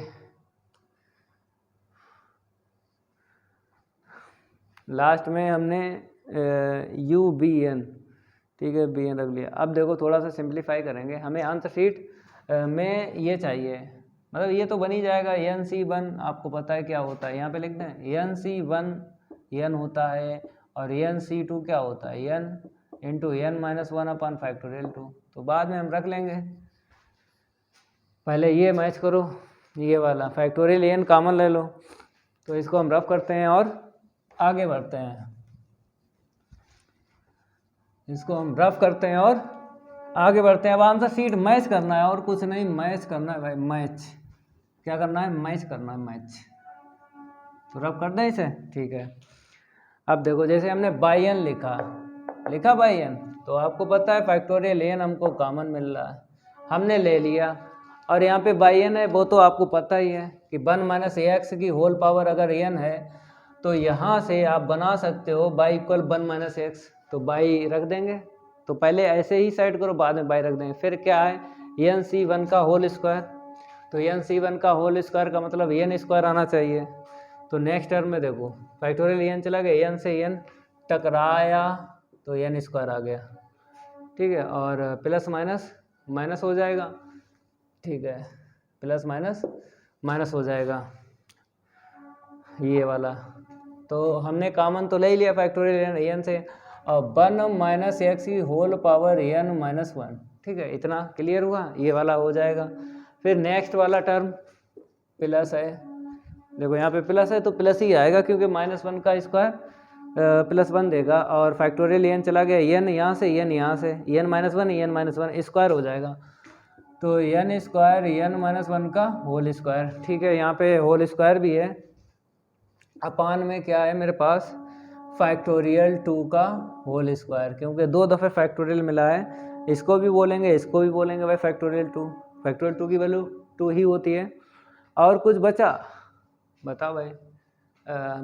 लास्ट में हमने यू बी एन, ठीक है, बी एन रख लिया। अब देखो थोड़ा सा सिंप्लीफाई करेंगे, हमें आंसर शीट में ये चाहिए, मतलब ये तो बन ही जाएगा। एन सी वन आपको पता है क्या होता है, यहाँ पे लिख दें, एन सी वन एन होता है और एन सी टू क्या होता है, n into n minus one upon factorial two. तो बाद में हम रख लेंगे, पहले ये मैच करो, ये वाला फैक्टोरियल एन कॉमन ले लो, तो इसको हम रफ करते हैं और आगे बढ़ते हैं। इसको हम रफ करते हैं और आगे बढ़ते हैं। अब आंसर शीट मैच करना है और कुछ नहीं, मैच करना है भाई, मैच क्या करना है, मैच करना है, मैच। तो रफ कर दें इसे, ठीक है। अब देखो जैसे हमने बाई एन लिखा बाई एन, तो आपको पता है फैक्टोरियल एन हमको कॉमन मिल रहा है, हमने ले लिया। और यहाँ पे बाई एन है, वो तो आपको पता ही है कि 1 माइनस एक्स की होल पावर अगर एन है तो यहाँ से आप बना सकते हो बाई इक्वल 1 माइनस एक्स, तो बाई रख देंगे। तो पहले ऐसे ही साइड करो, बाद में बाई रख देंगे। फिर क्या है, एन सी वन का होल स्क्वायर, तो एन सी वन का होल स्क्वायर का मतलब एन स्क्वायर आना चाहिए। तो नेक्स्ट टर्म में देखो फैक्टोरियल एन चला गया, एन से एन टकराया तो एन स्क्वायर आ गया, ठीक है। और प्लस माइनस माइनस हो जाएगा, ठीक है, प्लस माइनस माइनस हो जाएगा ये वाला। तो हमने कॉमन तो ले ही लिया फैक्टोरियल एन से, और 1 माइनस एक्स की whole power n minus one, ठीक है, इतना क्लियर हुआ, ये वाला हो जाएगा। फिर नेक्स्ट वाला टर्म प्लस है, देखो यहाँ पे प्लस है तो प्लस ही आएगा क्योंकि माइनस वन का स्क्वायर प्लस वन देगा। और फैक्टोरियल एन चला गया, एन यहाँ से एन यहाँ से, एन माइनस वन स्क्वायर हो जाएगा, तो n square n minus one का होल स्क्वायर, ठीक है। यहाँ पे होल स्क्वायर भी है, अपान में क्या है मेरे पास, फैक्टोरियल 2 का होल स्क्वायर, क्योंकि 2 दफ़े फैक्टोरियल मिला है, इसको भी बोलेंगे इसको भी बोलेंगे भाई फैक्टोरियल 2 की वैल्यू 2 ही होती है। और कुछ बचा, बताओ भाई,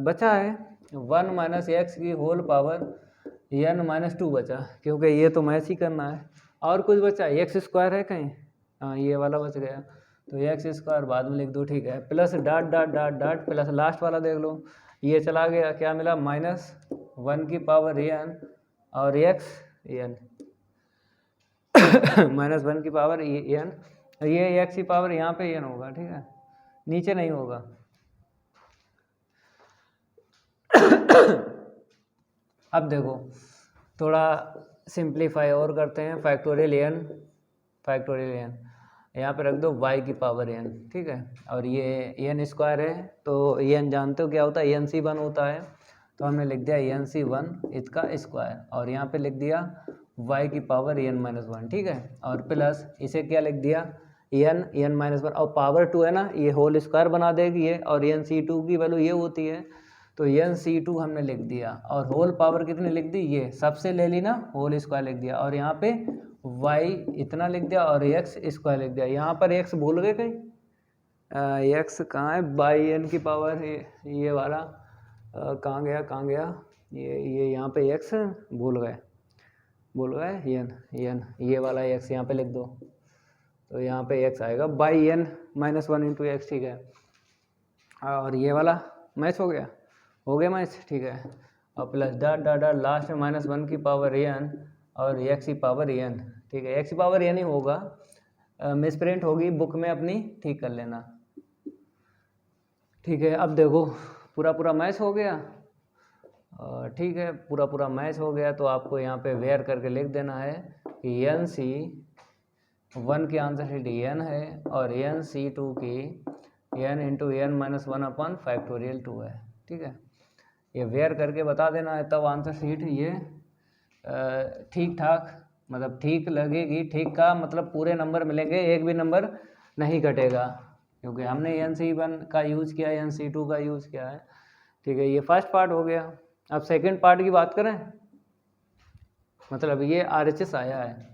बचा है 1 माइनस एक्स की होल पावर एन माइनस 2 बचा, क्योंकि ये तो मैच ही करना है। और कुछ बचा, एक्स स्क्वायर है कहीं, हाँ ये वाला बच गया, तो एक्स स्क्वायर बाद में लिख दो, ठीक है, plus dot dot dot dot plus last वाला देख लो, ये चला गया, क्या मिला, -1 की पावर एन और एक्स एन -1 की पावर एन, ये एक्स की पावर यहाँ पे एन होगा, ठीक है, नीचे नहीं होगा। अब देखो थोड़ा सिंप्लीफाई और करते हैं, फैक्टोरियल एन यहाँ पे रख दो y की पावर n, ठीक है, और ये एन स्क्वायर है, तो एन जानते हो क्या होता है, NC1 होता है, तो हमने लिख दिया NC1 इसका स्क्वायर, और यहाँ पे लिख दिया y की पावर n-1, ठीक है, और प्लस इसे क्या लिख दिया n-1, और पावर 2 है ना, ये होल स्क्वायर बना देगी ये, और NC2 की वैल्यू ये होती है, तो NC2 हमने लिख दिया, और होल पावर कितनी लिख दी, ये सबसे ले ली ना, होल स्क्वायर लिख दिया, और यहाँ पे y इतना लिख दिया, और x स्क्वायर लिख दिया, यहाँ पर x भूल गए कहीं, x कहाँ है, बाई n की पावर, ये वाला कहाँ गया, ये यहाँ पे x भूल गए n ये वाला x यहाँ पे लिख दो, तो यहाँ पे x आएगा बाई n-1 इंटू एक्स, ठीक है, और ये वाला मैच हो गया मैच, ठीक है, और plus dot dot dot last में -1 की पावर n और x की पावर n, ठीक है, x की पावर n ही होगा, मिसप्रिंट होगी बुक में अपनी, ठीक कर लेना, ठीक है। अब देखो पूरा मैच हो गया, ठीक है, पूरा मैच हो गया, तो आपको यहाँ पे वेयर करके लिख देना है कि NC1 की आंसर शीट n है, और NC2 की n इंटू n-1/2 है, ठीक है, ये वेयर करके बता देना है, तब आंसर शीट ये ठीक ठाक, मतलब ठीक लगेगी, ठीक का मतलब पूरे नंबर मिलेंगे, एक भी नंबर नहीं कटेगा, क्योंकि हमने NC1 का यूज़ किया है, NC2 का यूज़ किया है, ठीक है, ये फर्स्ट पार्ट हो गया। अब सेकंड पार्ट की बात करें, मतलब ये RHS आया है,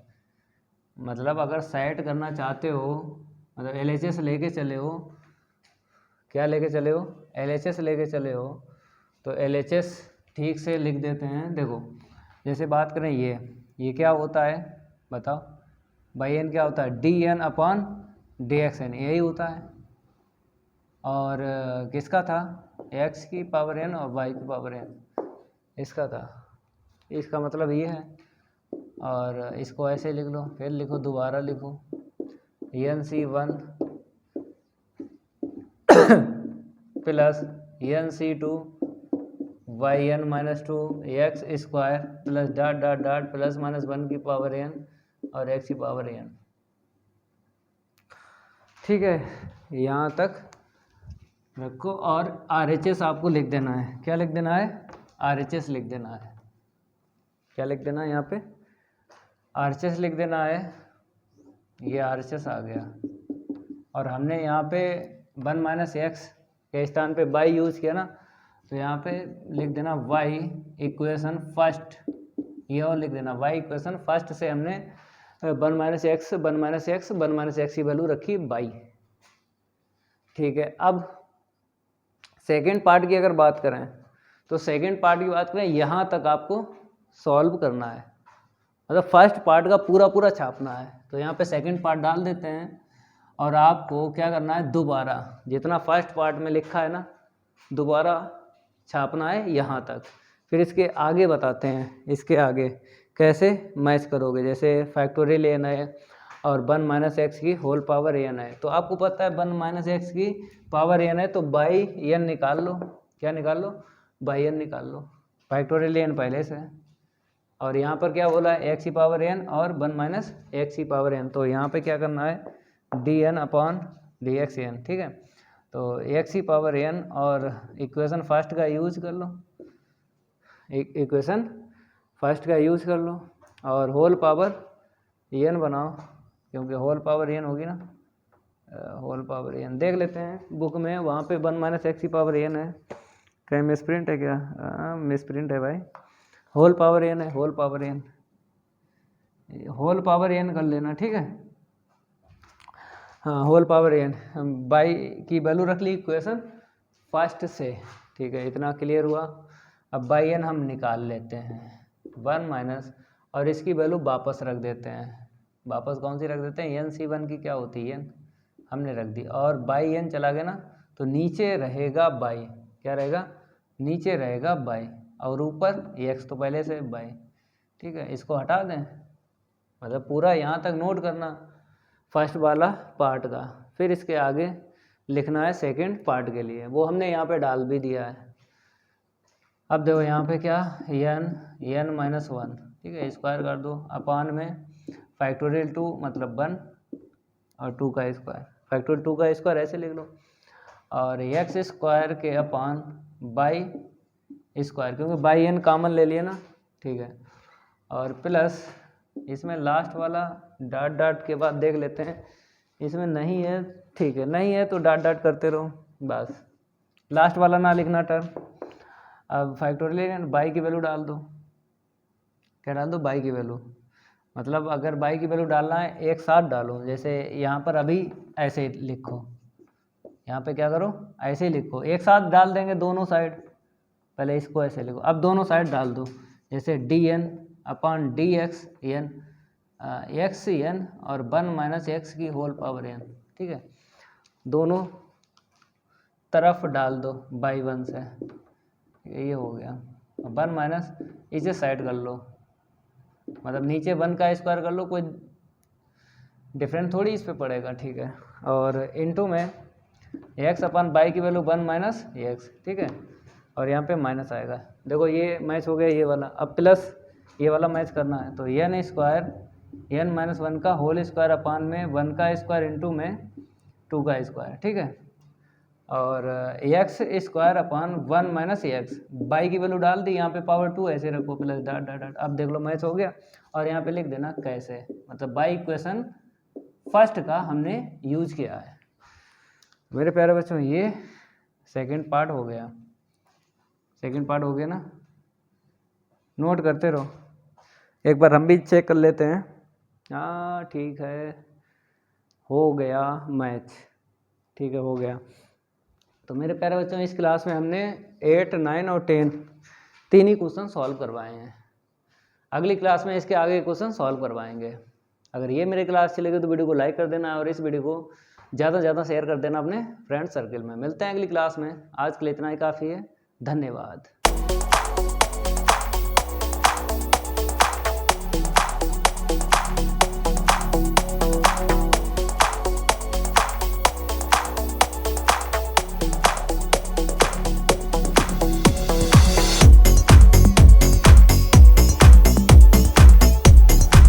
मतलब अगर सेट करना चाहते हो, मतलब LHS लेके चले हो, क्या लेके चले हो, LHS लेके चले हो, तो LHS ठीक से लिख देते हैं। देखो जैसे बात करें, ये क्या होता है बताओ, बाई n क्या होता है, dn/dxn, यही होता है, और किसका था, x की पावर n और y की पावर n, इसका था, इसका मतलब ये है, और इसको ऐसे लिख लो, फिर लिखो, दोबारा लिखो, NC1 plus NC2 yn-2 x square plus dot dot dot plus -1 की पावर n और x की पावर n, ठीक है, यहाँ तक रखो, और RHS आपको लिख देना है, क्या लिख देना है, RHS लिख देना है, क्या लिख देना है, यहाँ पे RHS लिख देना है, ये RHS आ गया, और हमने यहाँ पे 1 - x के स्थान पे y यूज़ किया ना, तो यहाँ पे लिख देना y इक्वेशन फर्स्ट, ये और लिख देना y इक्वेशन फर्स्ट से हमने 1 - x की वैल्यू रखी y, ठीक है। अब सेकेंड पार्ट की अगर बात करें, तो सेकेंड पार्ट की बात करें, यहाँ तक आपको सॉल्व करना है, मतलब फर्स्ट पार्ट का पूरा छापना है, तो यहाँ पे सेकेंड पार्ट डाल देते हैं, और आपको क्या करना है, दोबारा जितना फर्स्ट पार्ट में लिखा है ना, दोबारा छापना है यहाँ तक, फिर इसके आगे बताते हैं, इसके आगे कैसे मैच करोगे, जैसे फैक्टोरियल n है और 1 - x की होल पावर n है, तो आपको पता है 1 - x की पावर n है, तो बाई n निकाल लो, क्या निकाल लो, बाई n निकाल लो, फैक्टोरियल n पहले से है, और यहाँ पर क्या बोला है, x की पावर n और 1 - x की पावर n, तो यहाँ पे क्या करना है, dn/dxn, ठीक है, तो x की पावर n और इक्वेशन फर्स्ट का यूज़ कर लो, इक्वेशन फर्स्ट का यूज़ कर लो, और होल पावर n बनाओ, क्योंकि होल पावर n होगी ना, होल पावर n देख लेते हैं बुक में, वहाँ पे 1 - x की पावर n है, कहीं मिसप्रिंट है क्या, मिसप्रिंट है भाई, होल पावर n है, होल पावर n कर लेना, ठीक है, हाँ होल पावर n, बाई की वैल्यू रख ली इक्वेशन फर्स्ट से, ठीक है, इतना क्लियर हुआ। अब बाई n हम निकाल लेते हैं, 1 माइनस, और इसकी वैल्यू वापस रख देते हैं। वापस कौन सी रख देते हैं? NC1 की क्या होती है? हमने रख दी, और बाई n चला गया ना, तो नीचे रहेगा बाई, क्या रहेगा? नीचे रहेगा बाई, और ऊपर x तो पहले से बाई। ठीक है, इसको हटा दें, मतलब पूरा यहाँ तक नोट करना फर्स्ट वाला पार्ट का, फिर इसके आगे लिखना है सेकंड पार्ट के लिए, वो हमने यहाँ पे डाल भी दिया है। अब देखो यहाँ पे क्या, n माइनस 1, ठीक है, स्क्वायर कर दो, अपान में फैक्टोरियल 2 मतलब 1 और 2 का स्क्वायर, फैक्टोरियल 2 का स्क्वायर ऐसे लिख लो, और x स्क्वायर के अपान बाई स्क्वायर, क्योंकि बाई n कॉमन ले लिया ना, ठीक है, और प्लस इसमें लास्ट वाला डॉट डॉट के बाद देख लेते हैं, इसमें नहीं है, ठीक है, नहीं है तो डॉट डॉट करते रहो, बस लास्ट वाला ना लिखना टर्म। अब फैक्टोरियल बाई की वैल्यू डाल दो, क्या डाल दो? बाई की वैल्यू, मतलब अगर बाई की वैल्यू डालना है एक साथ डालो, जैसे यहाँ पर अभी ऐसे लिखो, यहाँ पे क्या करो, ऐसे ही लिखो, एक साथ डाल देंगे दोनों साइड, पहले इसको ऐसे लिखो, अब दोनों साइड डाल दो, जैसे dn upon dx n x n और 1 माइनस एक्स की होल पावर n, ठीक है, दोनों तरफ डाल दो बाई 1 से, ये हो गया। 1 माइनस इसे साइड कर लो, मतलब नीचे 1 का स्क्वायर कर लो, कोई डिफरेंट थोड़ी इस पे पड़ेगा, ठीक है, और इनटू में x अपन बाई की वैल्यू 1 माइनस एक्स, ठीक है, और यहाँ पे माइनस आएगा, देखो ये मैच हो गया ये वाला, अब प्लस ये वाला मैच करना है, तो n स्क्वायर n माइनस 1 का होल स्क्वायर अपान में 1 का स्क्वायर इंटू में 2 का स्क्वायर, ठीक है, और x square upon 1 minus x, by की वैल्यू डाल दी, यहाँ पे पावर 2 ऐसे रखो, प्लस डॉट डॉट डॉट, अब देख लो मैच हो गया, और यहाँ पे लिख देना कैसे, मतलब बाई इक्वेशन फर्स्ट का हमने यूज किया है। मेरे प्यारे बच्चों ये सेकंड पार्ट हो गया, सेकंड पार्ट हो गया ना, नोट करते रहो, एक बार हम भी चेक कर लेते हैं। हाँ ठीक है, हो गया मैच, ठीक है, हो गया। तो मेरे प्यारे बच्चों इस क्लास में हमने 8, 9 और 10 तीन ही क्वेश्चन सॉल्व करवाए हैं, अगली क्लास में इसके आगे क्वेश्चन सॉल्व करवाएंगे। अगर ये मेरी क्लास चलेगी तो वीडियो को लाइक कर देना, और इस वीडियो को ज़्यादा से ज़्यादा शेयर कर देना अपने फ्रेंड सर्कल में। मिलते हैं अगली क्लास में, आज के लिए इतना ही काफ़ी है, धन्यवाद।